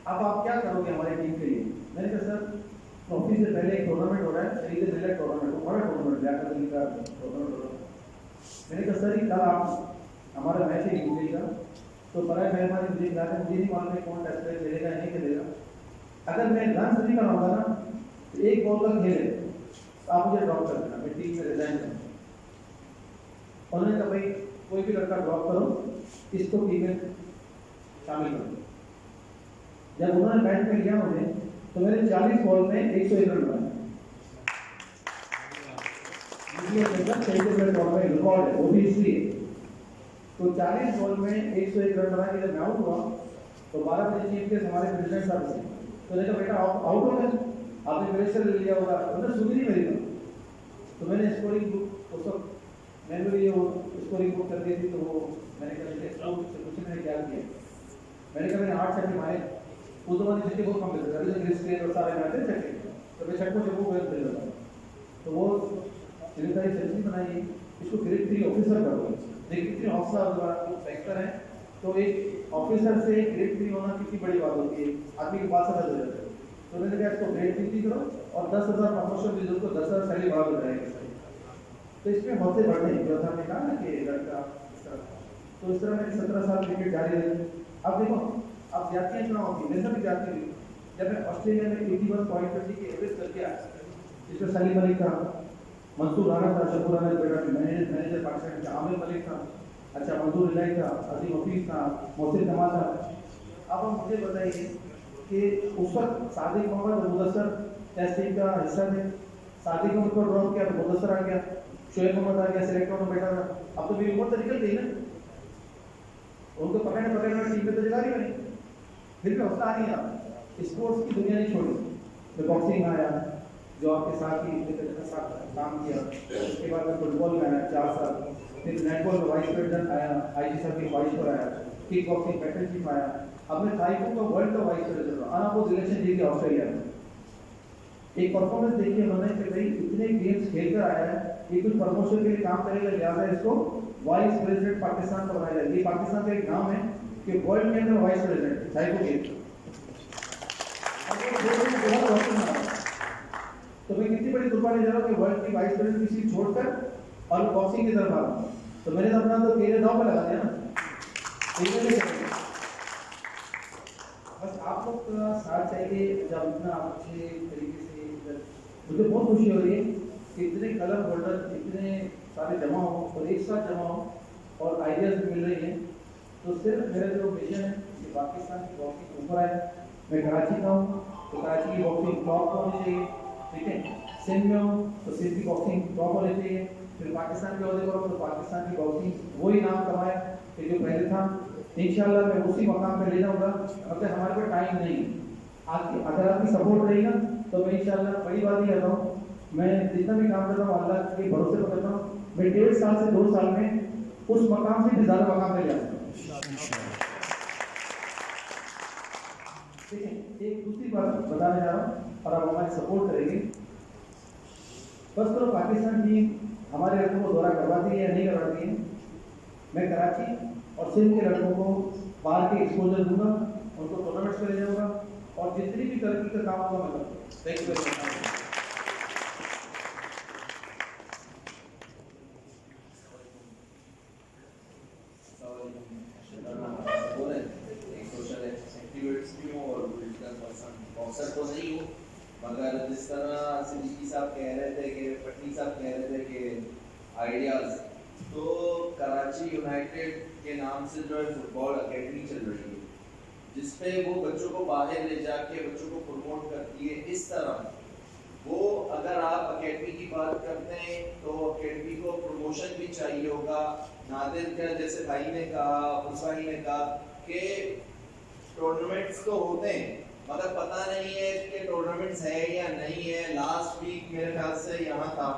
अब आप क्या करोगे हमारी टीम के लिए? मैंने कहा सर ट्रॉफी से पहले एक टूर्नामेंट हो रहा है, शहीद जिला टूर्नामेंट, बड़ा टूर्नामेंट लियाकत अली का टूर्नामेंट हो रहा है। मैंने कहा सर कल आप हमारा मैच है यूपी का, तो बड़ा मेहरबानी मुझे खिला दें, मुझे नहीं मालूम है कौन टेस्ट मैच खेलेगा नहीं खेलेगा। अगर मैं रन नहीं कराऊंगा ना तो 1 बॉल का खेल है, तो आप मुझे ड्रॉप कर देना, मैं टीम में रिजाइन करूँगा। उन्होंने कहा भाई कोई भी लड़का ड्रॉप करो, इसको टीम में शामिल करो। जब उन्होंने बैट में लिया मुझे, तो मैंने 40 बॉल में 101 रन बनाए। रिकॉर्ड है, वो भी इसलिए। तो 40 बॉल में 101 रन बना के जब मैं आउट हुआ तो 12 बजे चीफ के हमारे प्रेसिडेंट साहब से, तो देखा बेटा आउट हो गए, आपने प्रेशर ले लिया होगा, उन्होंने सुनी नहीं मेरी बात। तो मैंने स्कोरिंग बुक उस वक्त मैंने वो स्कोरिंग बुक कर दी थी, तो वो मैंने कहा कुछ मैंने क्या किया, मैंने कहा मैंने 8 छक्के मारे। उस जमाने छक्के बहुत कम मिलते थे, अभी तो ग्रेस और सारे मारते छक्के, तो मैं छक्कों खेल रहा था। तो वो जिम्मेदारी सेंचुरी बनाई, इसको ग्रेड 3 ऑफिसर करो। देखिए कितनी हौसला फैक्टर है। तो एक ऑफिसर से ग्रेड 3 होना कितनी बड़ी बात होती है, आदमी के पास हो जाते हैं। तो मैंने कहा इसको ग्रेड 3 करो और 10,000 प्रमोशन दे दो, उसको 10,000 सैलरी बढ़ा हो जाएगी। तो इसमें बहुत से बढ़ने जो था मैंने कहा ना कि लड़का इस तरह, तो इस तरह मैंने 17 साल क्रिकेट जारी रखी। अब देखो अब जातियाँ चुनाव होती है, मेरे साथ भी जाती हुई जब मैं ऑस्ट्रेलिया में 81.30 की एवरेज करके आया, इसमें सलीम मलिक था, मंसूर राणा था, शकुर राणा बेटा मैनेजर पाकिस्तान का, आमिर मलिक था, अच्छा मंसूर इलाई था, अजीम हफीज था, मोहसिन कमाल था। अब हम मुझे बताइए कि उस वक्त सादिक मोहम्मद और मुदस्सर टेस्ट टीम का हिस्सा थे, सादिक मोहम्मद को ड्रॉप किया तो मुदस्सर आ गया, शोएब मोहम्मद आ गया, सिलेक्ट होना बैठा था। अब तो मेरी उम्र तो निकल गई ना, उनको पकड़ने टीम में तो जगह नहीं बनी, फिर भी हौसला आ नहीं रहा। स्पोर्ट्स की दुनिया नहीं छोड़ी, मैं बॉक्सिंग में आया जो आपके साथ ही साथ काम किया, उसके बाद मैं फुटबॉल में आया 4 साल, फिर नेटबॉल में वाइस प्रेसिडेंट आया, आईजी साहब की ख्वाहिश पर आया, किक बॉक्सिंग बैटल चीफ आया, अब मैं ताइक्वांडो का वर्ल्ड का वाइस प्रेसिडेंट हूँ, अनअपोज इलेक्शन जीत के ऑस्ट्रेलिया में। एक परफॉर्मेंस देखिए उन्होंने कि भाई इतने गेम्स खेल कर आया है, ये कुछ प्रमोशन के लिए काम करेगा, लिहाजा इसको वाइस प्रेसिडेंट पाकिस्तान का बनाया जाए। ये पाकिस्तान का एक नाम है कि वर्ल्ड के अंदर वाइस प्रेसिडेंट ताइक्वांडो गेम। तो मैं कितनी बड़ी कुर्बानी दे रहा हूँ कि वर्ल्ड की वाइस प्रेसिडेंट की सीट छोड़कर और बॉक्सिंग की तरफ आ रहा हूँ, तो मैंने तो अपना तो केरियर दांव पे लगा दिया ना। बस आप लोग का साथ चाहिए, जब इतना अच्छे तरीके से मुझे बहुत खुशी हो रही है कि इतने कलर होल्डर इतने सारे जमा हो और एक साथ जमा हो और आइडियाज मिल रही हैं। तो सिर्फ मेरा जो विजन है कि पाकिस्तान की बॉक्सिंग ऊपर आए। मैं कराची का हूँ तो कराची की बॉक्सिंग टॉप होनी चाहिए, ठीक है। सिंध में हूँ तो सिंध की बॉक्सिंग टॉप होनी चाहिए, फिर पाकिस्तान के अहदे पर हूँ तो पाकिस्तान की बॉक्सिंग वही नाम कमाए कि जो पहले था। इंशाल्लाह मैं उसी मकाम पे ले जाऊँगा, मतलब हमारे पास टाइम नहीं है। आपकी अगर आपकी सपोर्ट रहेगा तो मैं इंशाल्लाह बड़ी बात ही कर रहा हूँ, मैं जितना भी काम कर रहा हूँ अल्लाह के भरोसे पर कर रहा हूँ, मैं 1.5 साल से 2 साल में उस मकाम से भी ज़्यादा मकाम पे जाऊँगा। ठीक है, एक दूसरी बात बताने जा रहा हूँ और आप हमारी सपोर्ट करेंगे। बस करो पाकिस्तान टीम हमारे लड़कों को दौरा करवाती है या नहीं करवाती है, मैं कराची और सिंध के लड़कों को बाहर के एक्सपोजर दूंगा, उनको टूर्नामेंट्स में ले जाऊँगा और जितनी भी तरक्की का काम होगा मैं करूँगा। Thank you very much. Boxer तो नहीं हूँ, मगर जिस तरह सिद्दीकी साहब कह रहे थे कि पटनी साहब कह रहे थे कि आइडियाज़, तो कराची यूनाइटेड के नाम से जो है फुटबॉल एकेडमी चल रही है जिसपे वो बच्चों को बाहर ले जाके बच्चों को प्रमोट करती है। इस तरह वो अगर आप एकेडमी की बात करते हैं तो एकेडमी को प्रमोशन भी चाहिए होगा। नादिर का जैसे भाई ने कहा, उस भाई ने कहा कि टूर्नामेंट्स तो होते हैं मगर पता नहीं है कि टूर्नामेंट्स है या नहीं है। लास्ट वीक मेरे ख्याल से यहाँ था,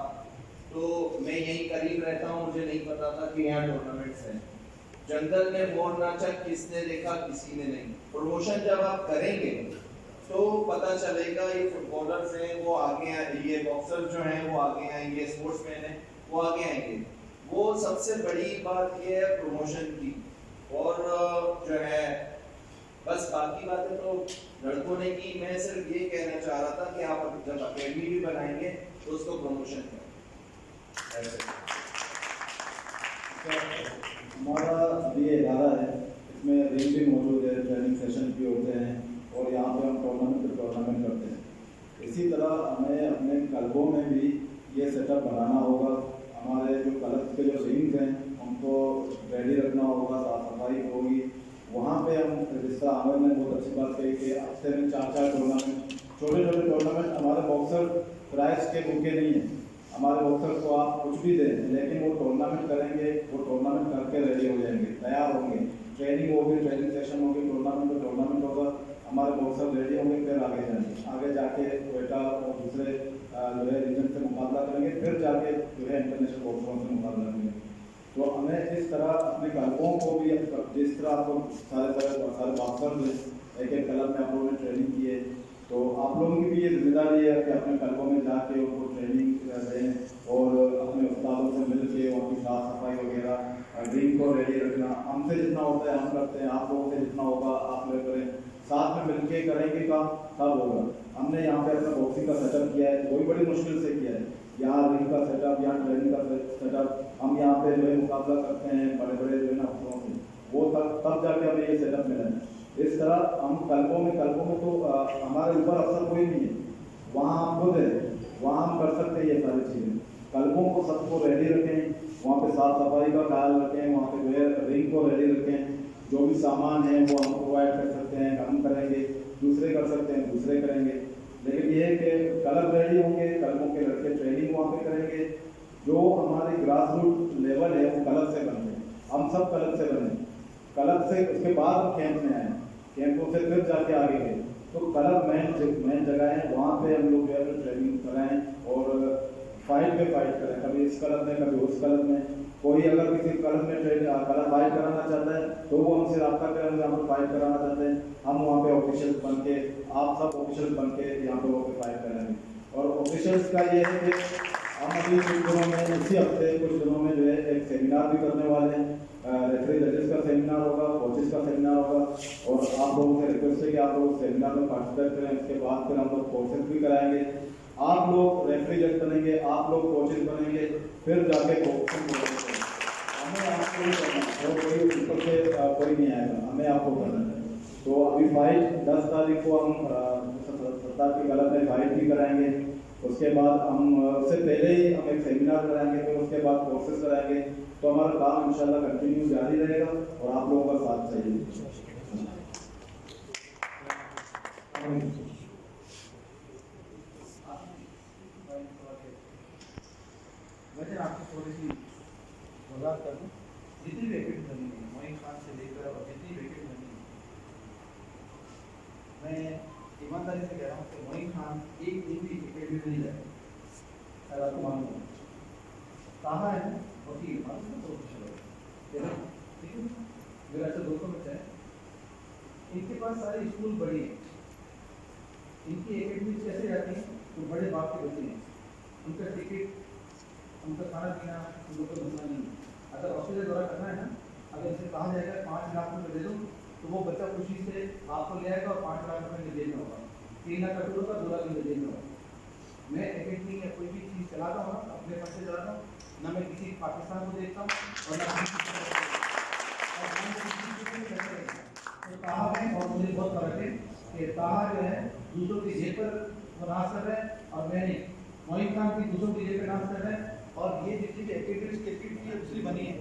तो मैं यहीं करीब रहता हूँ, मुझे नहीं पता था कि यहाँ टूर्नामेंट्स हैं। जंगल में मोर नाचा किसने देखा, किसी ने नहीं। प्रमोशन जब आप करेंगे तो पता चलेगा ये फुटबॉलर्स हैं वो आगे आएंगे, ये बॉक्सर जो हैं वो आगे आएंगे, स्पोर्ट्समैन हैं वो आगे आएंगे। वो सबसे बड़ी बात ये है प्रमोशन की। और जो है बस बाकी बातें तो लड़कों ने की, मैं सिर्फ ये कहना चाह रहा था कि आप जब अकेडमी भी बनाएंगे तो उसको प्रमोशन करें। हमारा ये इदारा है, इसमें रिंग भी मौजूद है, ट्रेनिंग सेशन भी होते हैं और यहाँ पे हम टूर्नामेंट करते हैं। इसी तरह हमें अपने क्लबों में भी ये सेटअप बनाना होगा। हमारे जो क्लब के जो रिंग्स हैं उनको रेडी रखना होगा, साफ सफाई होगी। वहाँ पे हम जिस तरह आमिर ने बहुत अच्छी बात कही कि हफ्ते में 4 टूर्नामेंट, छोटे छोटे टूर्नामेंट। हमारे बॉक्सर प्राइस के भूखे नहीं हैं, हमारे बॉक्सर को आप कुछ भी दें लेकिन वो टूर्नामेंट करेंगे, वो टूर्नामेंट करके रेडी हो जाएंगे, तैयार होंगे, ट्रेनिंग होगी, ट्रेनिंग सेशन होगी, टूर्नामेंट होगा, हमारे बॉक्सर रेडी होंगे, फिर आगे जाएंगे, आगे जाके क्वेटा और दूसरे जो है रीजन से मुकाबला करेंगे, फिर जाके जो है इंटरनेशनल बॉक्सरों से मुकाबला करेंगे। तो हमें इस तरह अपने क्लबों को भी, जिस तरह आपको सारे बॉक्सर एक एक क्लब में आप लोगों ने ट्रेनिंग की है, तो आप लोगों की भी ये जिम्मेदारी है कि अपने क्लबों में जाके उनको ट्रेनिंग दें और अपने उस्तादों से मिल के उनकी साफ सफाई वगैरह, ड्रिंक को रेडी रखना देना, हमसे जितना होता है हम करते हैं, आप लोगों से जितना होगा आप लोग करें, साथ में मिलके करेंगे काम तब होगा। हमने यहाँ पे अपना बॉक्सिंग का सेटअप किया है, कोई बड़ी मुश्किल से किया है। यहाँ रिंग का सेटअप, यहाँ ट्रेनिंग का सेटअप, हम यहाँ पे जो है मुकाबला करते हैं बड़े बड़े जो है ना अफसरों से, वो तब जाके हमें ये सेटअप मिला है। इस तरह हम कल्पों में तो हमारे ऊपर अफसर कोई नहीं है, वहाँ हम खुद है, वहाँ हम कर सकते हैं ये सारी चीज़ें। कल्पों को सबको रेडी रखें, वहाँ पे साफ सफाई का ख्याल रखें, वहाँ पे जो है रिंग को रेडी रखें, जो भी सामान है वो हम प्रोवाइड कर सकते हैं, हम करेंगे, दूसरे कर सकते हैं, दूसरे करेंगे। लेकिन ये है कि क्लब रेडी होंगे, क्लबों के लड़के ट्रेनिंग वहाँ पे करेंगे, जो हमारी ग्रास रूट लेवल है वो क्लब से बनते हैं, हम सब क्लब से बने, क्लब से उसके बाद हम कैंप में आए, कैंपों से फिर जाके आगे गए। तो क्लब मेन जगह है, वहाँ पे हम लोग जो है ट्रेनिंग कराएं और फाइट पे फाइट करें, कभी इस क्लब में कभी उस क्लब में। कोई अगर किसी क्लब में क्लब फाइट कराना चाहता है तो वो हमसे रब्ता करेंगे, हम फाइट कराना चाहते हैं, हम वहाँ पे ऑफिशियल बन के, आप सब ऑफिशियल बन के यहाँ पे वहाँ पे फाइट करेंगे। और ऑफिशियल्स का ये है कि हम अभी कुछ दिनों में, इसी हफ्ते कुछ दिनों में जो है एक सेमिनार भी करने वाले हैं, रेफरी जजेस का सेमिनार होगा, कोचेस का सेमिनार होगा, और आप लोगों से रिक्वेस्ट है कि आप लोग सेमिनार में पार्टिसिपेट करें। उसके बाद फिर हम लोग कोर्सेज भी कराएंगे, आप लोग रेफरी जज बनेंगे, आप लोग कोचेस बनेंगे, फिर जाके हमें आपको करना और कोई ऊपर से कोई नहीं आएगा, हमें आपको करना है। तो अभी फाइट 10 तारीख को हम 17 की क्लब में फाइट भी कराएंगे, उसके बाद हम उससे पहले ही हम एक सेमिनार कराएंगे, फिर उसके बाद कोर्सेज कराएंगे। तो हमारा काम इंशाल्लाह कंटिन्यू जारी रहेगा और आप लोगों का साथ चाहिए। वजह आपको थोड़ी सी वजाहत कर दूँ, जितनी विकेट बनी है मोइन खान से लेकर और जितनी विकेट बनी है, मैं ईमानदारी से कह रहा हूँ कि मोइन खान एक दिन भी विकेट भी नहीं जाए, शायद आपको मालूम है कहाँ है वकील मालूम है, तो ठीक है। मेरे अच्छे दोस्तों में से इनके पास सारे स्कूल बड़ी हैं, इनकी एकेडमी कैसे जाती है तो बड़े बाप के बच्चे हैं, उनका टिकट, उनका खाना पीना उन लोग का मसला नहीं है। अगर ऑस्ट्रेलिया दौरा करना है ना, अगर इसे कहा जाएगा 5 लाख रुपये दे दो तो वो बच्चा खुशी से आपको ले आएगा और 5 लाख रुपये में जेल में होगा, 3 लाख का टूर होगा, 2 लाख में जेल में होगा। मैं एकेडमी या कोई भी चीज़ चलाता हूँ ना, अपने पैसे चलाता हूँ ना, मैं किसी पाकिस्तान को देखता हूँ और ना तो ताहा में और मुझे बहुत फर्क है कि ताहा जो है दूसरों की जेब पर नाश कर रहे हैं और मैंने मोइन खान की दूसरों की जेब पर नाश कर रहे हैं। और ये जितनी भी एकेडमी क्रिकेट की दूसरी बनी है,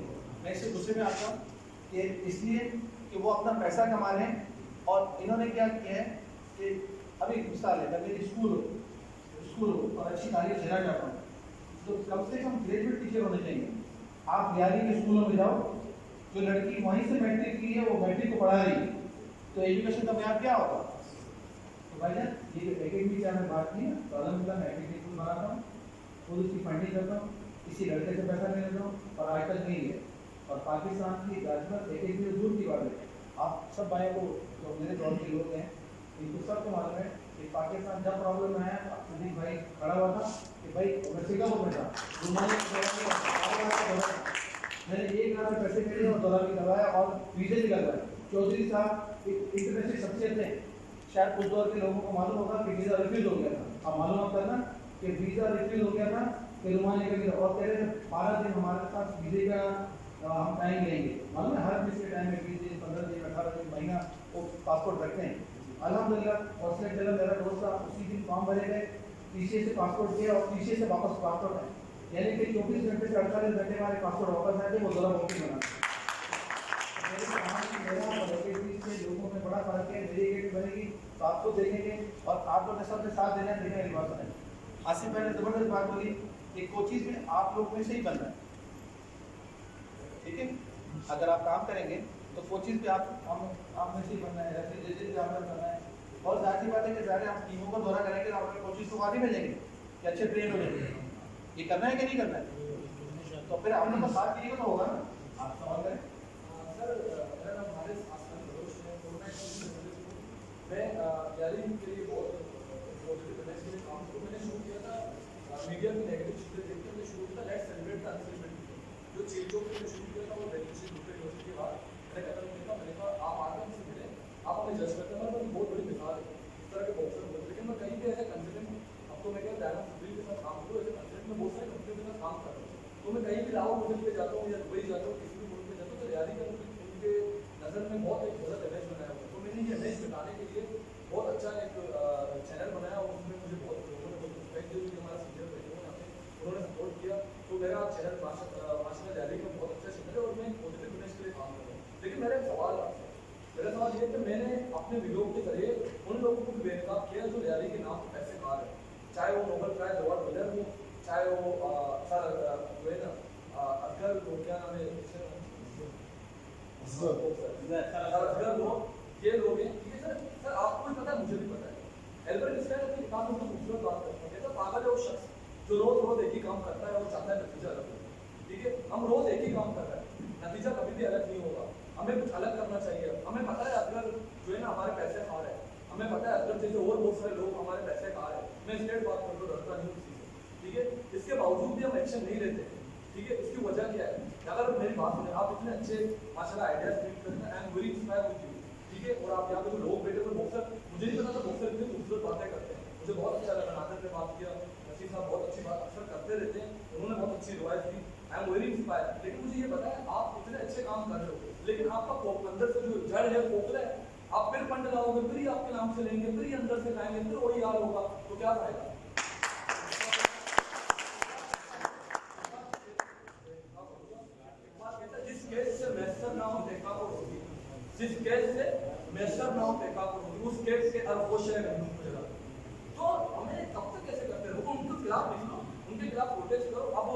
मैं इससे गुस्से में आता हूँ कि इसलिए कि वो अपना पैसा कमा रहे हैं। और इन्होंने क्या किया है कि अभी मिसाल है, अगर मेरी स्कूल हो और अच्छी तारीफ देना चाहता हूँ तो कम से कम ग्रेजुएट टीचर होने चाहिए। आप 11वीं के स्कूलों में जाओ, जो लड़की वहीं से मैट्रिक की है वो मैट्रिक को पढ़ा रही है, तो एजुकेशन का मैप क्या होगा। तो भाईजान ये जो एकेडमी की आपने बात की ना, तो अलहमदुलिल्लाह मैं एकेडमी स्कूल बनाता हूँ, खुद उसकी फंडिंग करता हूँ, किसी लड़के से पैसा ले लेता हूँ और आज तक नहीं है। और पाकिस्तान की राजमत एकेडमी से दूर की बात है, आप सब भाइयों को जो मेरे दौर के लोग हैं इनको सबको मालूम है कि पाकिस्तान जब प्रॉब्लम में आया सुदीप भाई खड़ा हुआ था कि भाई मैं सिंगापुर में था, मैंने 1 लाख में पैसे मिले और दौरा भी करवाया और वीज़े भी करवाए। चौधरी साहब एक इंटरनेशनल शख्सियत थे, शायद उस दौर के लोगों को मालूम होगा कि वीज़ा रिफ्यूज़ हो गया था। आप मालूम करना कि वीज़ा रिफ्यूज़ हो गया था कि रुमानी का वीज़ा, और कह रहे थे 12 दिन हमारे साथ वीज़े का हम टाइम लेंगे। मालूम है हर किसी के टाइम में 20 दिन 15 दिन 18 दिन महीना वो पासपोर्ट रखते हैं। अल्हम्दुलिल्लाह ऑस्ट्रेलिया चला, मेरा दोस्त था, उसी दिन फॉर्म भरे गए, पीसीए से पासपोर्ट किया और पीसीए से वापस पासपोर्ट है, यानी कि 24 घंटे से 48 घंटे हमारे पासपोर्ट वापस आए थे, वो दौरा मुमकिन बना। लोगों में बड़ा फर्क है, मेरी एकेडमी बनेगी तो आपको देखेंगे और आप लोग सबसे साथ देना देखने की बात है। आसिफ भाई ने जबरदस्त बात बोली कि कोचिज में आप लोग में से ही बनना है, ठीक है। अगर आप काम करेंगे तो कोचिज पे आप में से ही बनना है, जैसे भी आपने करना है। और जाहिर बात है कि ज़्यादा हम टीमों का दौरा करेंगे तो अपने कोचिज को आगे भेजेंगे कि अच्छे ट्रेन हो जाएंगे। ये करना है कि नहीं करना है, तो फिर हम लोग का साथ दिएगा तो होगा ना। आप सवाल करें। सर मेरा नाम हारिस आसमान बलोच है, तो मैं 11वीं के लिए बहुत के लिए काम को मैंने शुरू किया था, मीडिया की नेगेटिव चीज़ें देखकर मैं शुरू किया था लेट्स सेलिब्रेट द अनसेलिब्रेटेड। जो चीज़ों को मैंने शुरू किया था वो ग्रेजुएशन यूनिवर्सिटी के बाद अपने वीडियो के जरिए उन लोगों को भी बेनकाब किया जो रैली के नाम पर पैसे खा रहे हैं, चाहे वो नोबेल प्राइज अवार्ड विनर हो, चाहे वो सर जो है ना अगर वो क्या नाम है अगर वो ये लोग हैं, ठीक है सर आपको भी पता है, मुझे भी पता है। एल्बर्ट आइंस्टाइन अपनी किताब में खूबसूरत बात करते हैं, कहता पागल है वो शख्स जो रोज एक ही काम करता है और चाहता है नतीजा अलग हो। ठीक है, हम रोज एक ही काम कर रहे हैं, नतीजा कभी भी अलग नहीं होगा। हमें कुछ अलग करना चाहिए। हमें पता है अगर जो है ना हमारे पैसे खा रहे हैं, हमें पता है अगर जैसे और बहुत सारे लोग हमारे पैसे खा रहे हैं, मैं स्ट्रेट बात करता हूँ, डरता नहीं किसी से, ठीक है। इसके बावजूद भी हम एक्शन नहीं लेते, ठीक है। इसकी वजह क्या है? अगर मेरी बात सुने, आप इतने अच्छे माशाल्लाह आइडियाज क्रिएट करते हैं, I am very inspire with you, ठीक है। और आप यहाँ पे जो लोग बैठे हुए बॉक्सर, मुझे नहीं पता था बॉक्सर इतनी खूबसूरत बातें करते हैं, मुझे बहुत अच्छा लगा। नादर ने बात किया, नसीर साहब बहुत अच्छी बात अक्सर करते रहते हैं, उन्होंने बहुत अच्छी रिवायत दी, आई एम वेरी इंस्पायर। लेकिन मुझे ये पता है आप इतने अच्छे काम कर रहे हो, लेकिन आपका अंदर से जो जड़ है, खोखला है, आप फिर फंड लाओगे, फिर ही आपके नाम से लेंगे, फिर ही अंदर से लाएंगे, फिर वही हाल होगा, तो क्या फायदा? जिस केस से मैसर ना हो देखा को होगी, जिस केस से मैसर ना हो देखा को होगी, उस केस के अरबोश है नहीं। तो हमें कब तक कैसे करते रहो? उनके खिलाफ निकलो, उनके खिलाफ प्रोटेस्ट करो। अब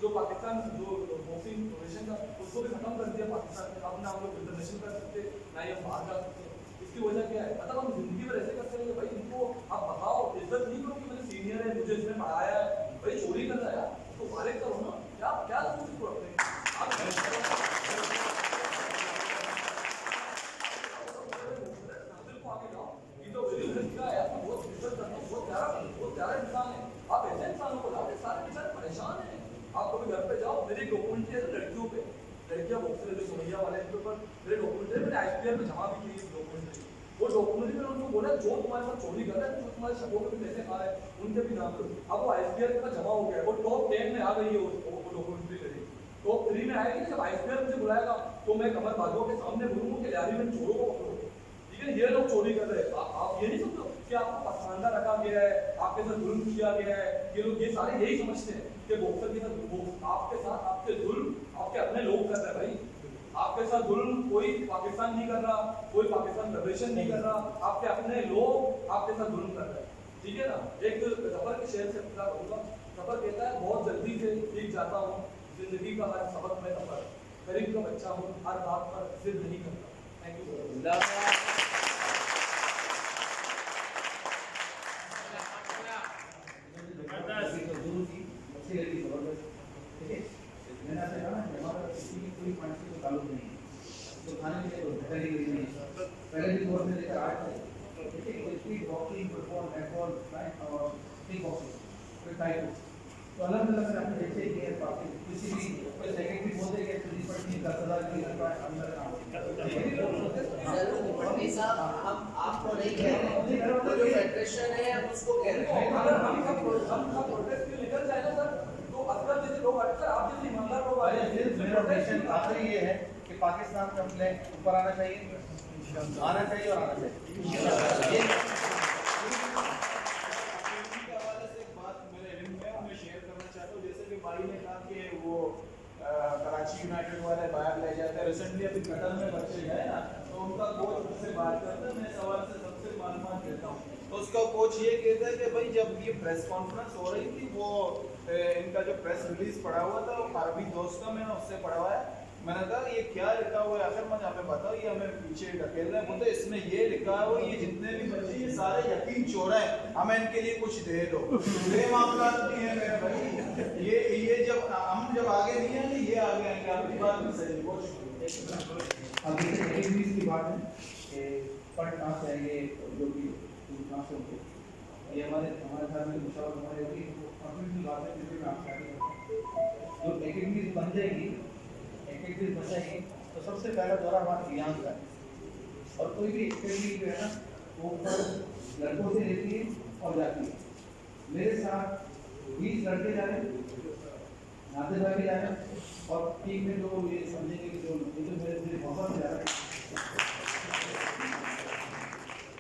जो पाकिस्तान जो बॉक्सिंग फेडरेशन का, उसको भी खत्म कर दिया पाकिस्तान ने। अब ना हम लोग इंटरनेशनल कर सकते, ना ही हम बाहर जा सकते। इसकी वजह क्या है? मतलब हम जिंदगी भर ऐसे करते रहेंगे, भाई इनको आप बताओ, इज्जत नहीं करो कि मैंने सीनियर है, मुझे इसमें पढ़ाया है, भाई चोरी कर रहा है तो फारिग करो ना। क्या क्या उसको रखते हैं बहुत प्यारा इंसान है। आप ऐसे इंसानों को लाओ, सारे बेचारे परेशान हैं। आप कभी घर पे जाओ, मेरी डॉक्यूमेंट्री है लड़कियों पे, लड़कियां बॉक्सर जो सुमैया वाले इनके ऊपर मेरे डॉक्यूमेंट्री, मैंने IPR में जमा भी की डॉक्यूमेंट्री। वो डॉक्यूमेंट्री में उनको बोला जो तुम्हारे साथ चोरी कर रहा है, जो तुम्हारे शब्दों पे पैसे खा रहे हैं, उनके भी नाम लो। अब वो IPR के पास जमा हो गया, वो टॉप 10 में आ गई है, वो डॉक्यूमेंट्री करी। टॉप 3 में आएगी। जब IPR मुझे बुलाएगा तो मैं कमर बाजुओं के सामने बोलूंगा कि यारी में चोरों को पकड़ो, ठीक है, ये लोग चोरी कर रहे हैं। आप ये नहीं समझो कि आपको पसंदा रखा गया है, आपके साथ जुल्म किया गया है। ये लोग ये सारे यही समझते हैं कि बॉक्सर के साथ आपके साथ आपके जुल्म आपके अपने लोग कर रहे हैं। भाई आपके साथ जुल्म कोई पाकिस्तान नहीं कर रहा, कोई पाकिस्तान फेडरेशन नहीं कर रहा, आपके अपने लोग आपके साथ जुल्म कर रहे हैं, ठीक है ना। एक जफर के शेर से पूरा कहूँगा, जफर कहता है बहुत जल्दी से सीख जाता हूँ जिंदगी का हर सबक में सफर, गरीब का बच्चा हूँ हर बात पर जिद नहीं करता। Thank you. मैंने आपसे कहा हमारा किसी की कोई पार्टी से ताल्लुक नहीं है, तो खाने के लिए तो पहले भी नहीं है, पहले भी दौर में लेकर आज तक देखिए बॉक्सिंग फुटबॉल नेटबॉल और किक बॉक्सिंग कोई टाइप तो अलग अलग से आपने जैसे कि किसी भी कोई सेक्रेटरी बोलते हैं कि पट्टी 10,000 की अंदर हम आपको नहीं कह रहे, जो फेडरेशन है हम उसको कह रहे हैं। अगर हम प्रोटेस्ट के निकल जाए ना सर, तो अगर जैसे लोग अक्सर आप जैसे ईमानदार लोग आए हैं, मेरा क्वेश्चन आखिरी ये है कि पाकिस्तान का फ्लैग ऊपर आना चाहिए, आना चाहिए और आना चाहिए। भाई ने कहा कि वो कराची यूनाइटेड वाले बाहर ले जाते हैं, रिसेंटली अभी कतर में बच्चे गए ना, तो उनका कोच उससे बात करता है, मैं सवाल से सबसे मालूमात देता हूँ, तो उसका कोच ये कहता है कि भाई जब ये प्रेस कॉन्फ्रेंस हो रही थी, वो इनका जो प्रेस रिलीज पड़ा हुआ था, वो अरबी दोस्त का मैंने उससे पढ़ा हुआ है, मैंने कहा ये क्या लिखा हुआ है, आखिर मैं यहाँ पे बताओ, ये हमें पीछे ढकेल रहे हैं, बोलते इसमें ये लिखा हुआ है, ये जितने भी बच्चे ये सारे यकीन चोर हैं, हमें इनके लिए कुछ दे दो। ये मामला नहीं है मेरे भाई, ये जब हम जब आगे नहीं आएंगे, ये आगे आएंगे, आपकी बात में सही। बहुत अब जैसे की बात है कि फंड कहाँ से आएंगे, जो भी कहाँ से होंगे, ये हमारे घर में मुशावरा हमारे होगी, अपनी बात है, जिसमें मैं आपसे जो एकेडमीज बन जाएगी, एकेडमीज बन जाएगी, तो सबसे पहला दौरा हमारा ईरान का है, और कोई भी एकेडमी जो है ना वो लड़कों से लेती है और जाती है। मेरे साथ 20 लड़के जा रहे हैं, नाते भाई जा रहे हैं, और टीम में जो ये समझेंगे कि जो मेरे मौसम में जा रहे हैं,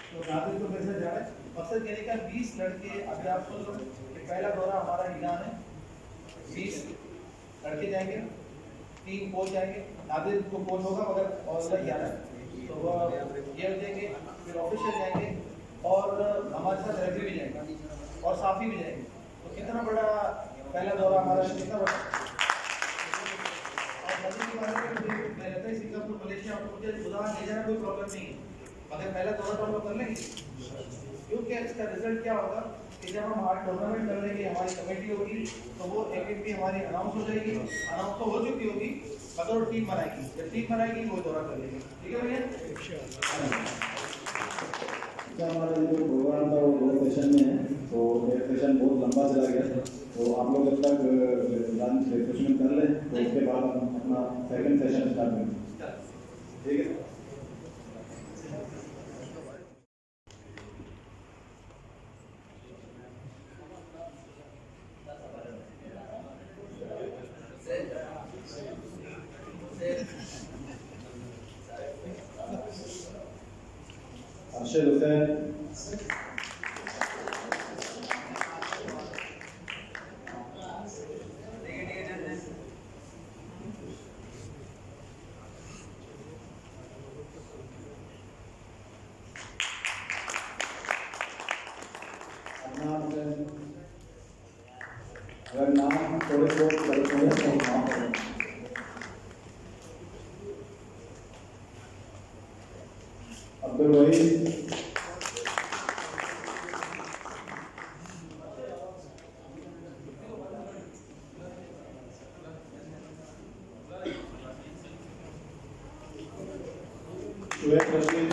तो नाते तो पैसे जा रहे हैं। मकसद कहने का 20 लड़के, अभी आप सुन लो कि पहला दौरा हमारा ईरान है, 20 लड़के जाएंगे, 3 कोच जाएंगे, नादिर को कोच होगा मगर और 11, तो गेम देंगे, फिर ऑफिशियल जाएंगे और हमारे साथ रेफरी भी जाएंगे और साफी भी जाएंगे। तो कितना बड़ा पहला दौरा हमारा, कितना बड़ा। और नदी के बारे में मैं रहता ही सिंगापुर मलेशिया, मुझे खुदा ले जाना कोई प्रॉब्लम नहीं है, मगर पहला दौरा तो हम लोग कर लेंगे, क्योंकि इसका रिजल्ट क्या होगा कि जब हम आज टूर्नामेंट कर लेंगे, हमारी कमेटी होगी तो वो एक भी हमारी अनाउंस हो जाएगी, अनाउंस तो हो चुकी होगी, अगर वो टीम बनाएगी, जब टीम बनाएगी वो दौरा कर लेंगे। ठीक है भैया। हमारा जो प्रोग्राम था वो 2 सेशन में है, तो एक सेशन बहुत लंबा चला गया, तो आप लोग जब तक लंच रिफ्रेशमेंट कर लें तो उसके बाद हम अपना सेकंड सेशन स्टार्ट करेंगे। ठीक है। अर्शद हुसैन, अगर नाम थोड़े तो नाम अब्दुल वहीद, शुएब रशीद,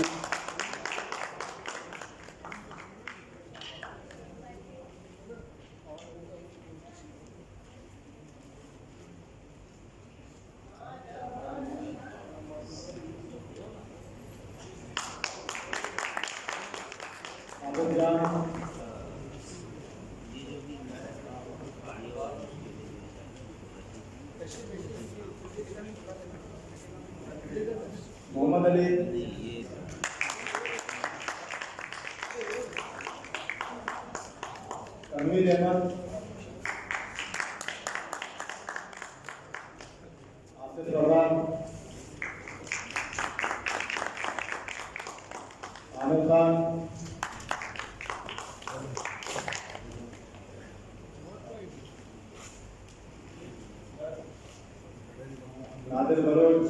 मोहम्मद अली, तनवीर अहमद, आसिफ रज़ा, आमिर खान, नादिर बलोच,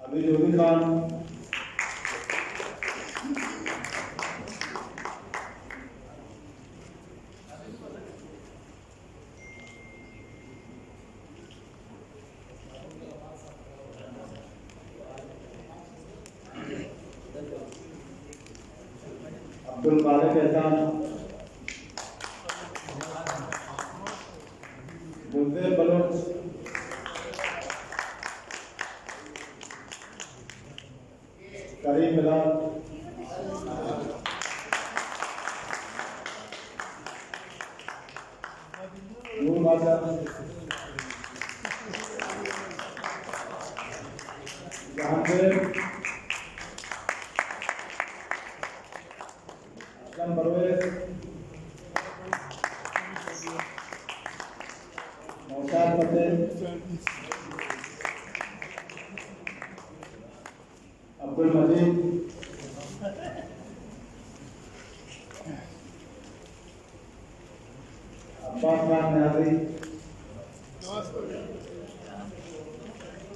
अभी जोगी खान, अब्दुल खालिक एहसान, मुज़्ज़िर बलोच, करीम मिलाद, नूर बादशाह, जहांगीर, असलम परवेज, नौशाद पटेल, अब्दुल मजीद, अब्बास खान न्याजी,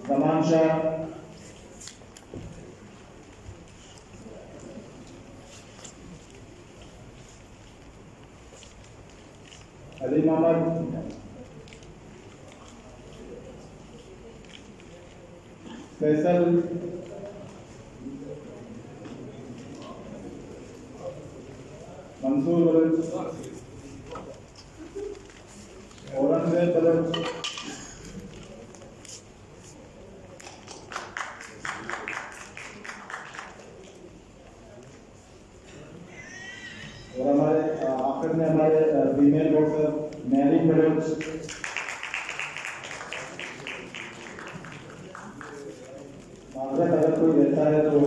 जमान शाह, अली मोहम्मद, फैसल, मंसूर बलोच, औरंगजेब बलोच, और हमारे आखिर में हमारे फीमेल बॉक्सर मैरी बलोच, माजरत अगर कोई रहता है तो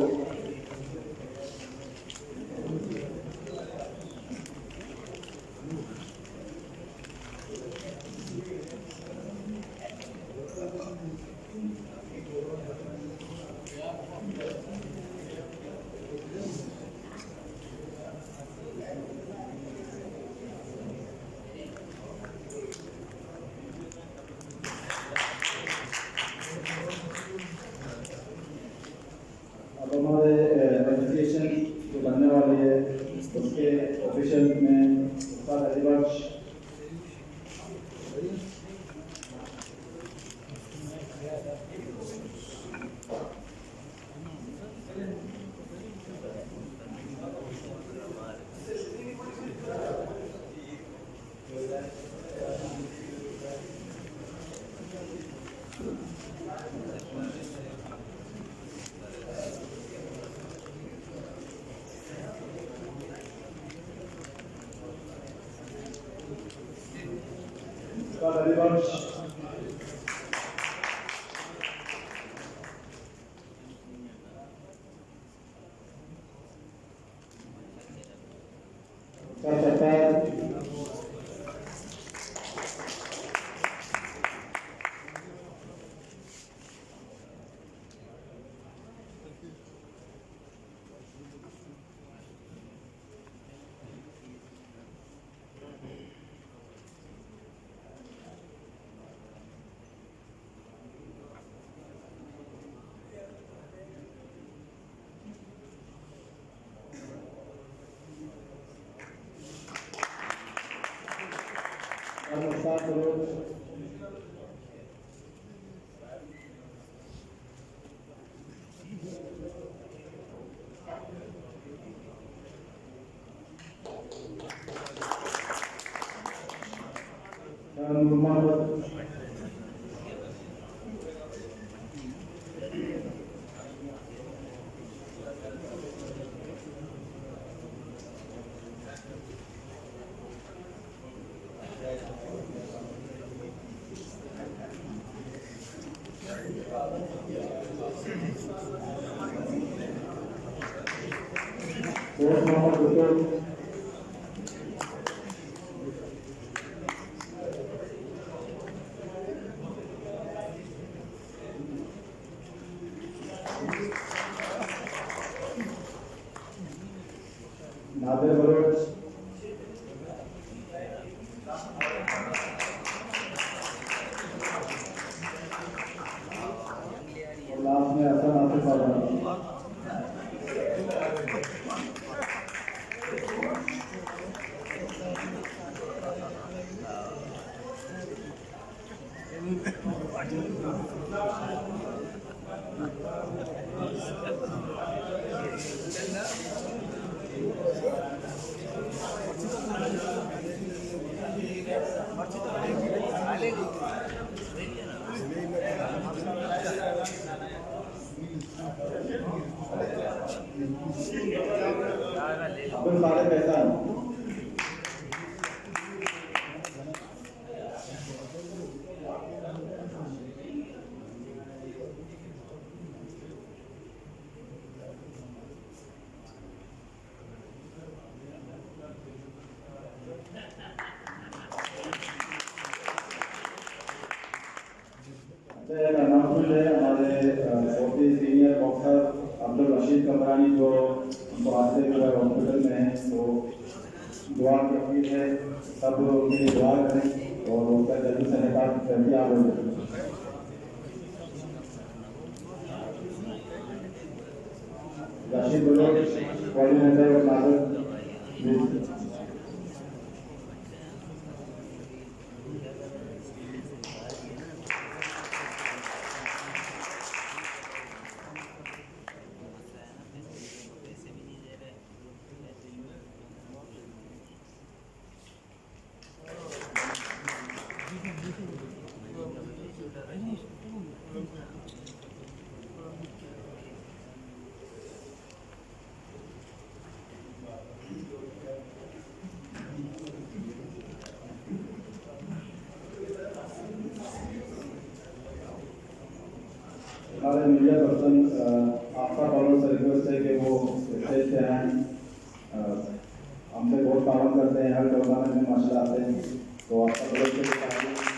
अब हमारे एसोसिएशन जो बनने वाली है उसके ऑफिशियल में उस्ताद अली बख्श उस्ताद अली बख्श नादिर बलोच और लास्ट में हसन आसिफ आबादी अपन सारे पहचान अनाउंसमेंट है हमारे बहुत ही सीनियर डॉक्टर अब्दुल रशीद कमरानी जो रास्ते में हॉस्पिटल में है तो दुआ की अपील है सब उनके लिए दुआ करें और उनका जल्दी से निकाल जल्दी आ गए रशीद बलोच कोऑर्डिनेटर और नाजर हमारे मीडिया पर्सन आपका फॉलोअर से रिक्वेस्ट है कि वो स्टेज पे आएँ हमसे बहुत तावन करते हैं हर टूर्नामेंट में माशाल्लाह आते हैं तो आपका फॉलोअर से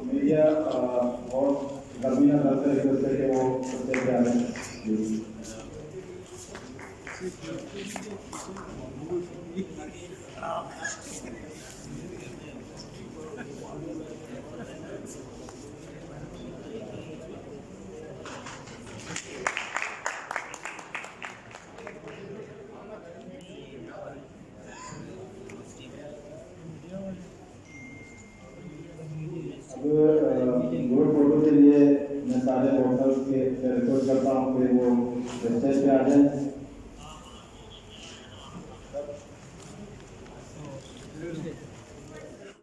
मीडिया बहुत गर्मी ना करते रिक्वेस्ट है कि वो प्रत्येक आ रहे हैं। ग्रुप फोटो के लिए मैं सारे वोटर्स के रिक्वेस्ट करता हूँ कि वो स्टेज पे आ जाएं।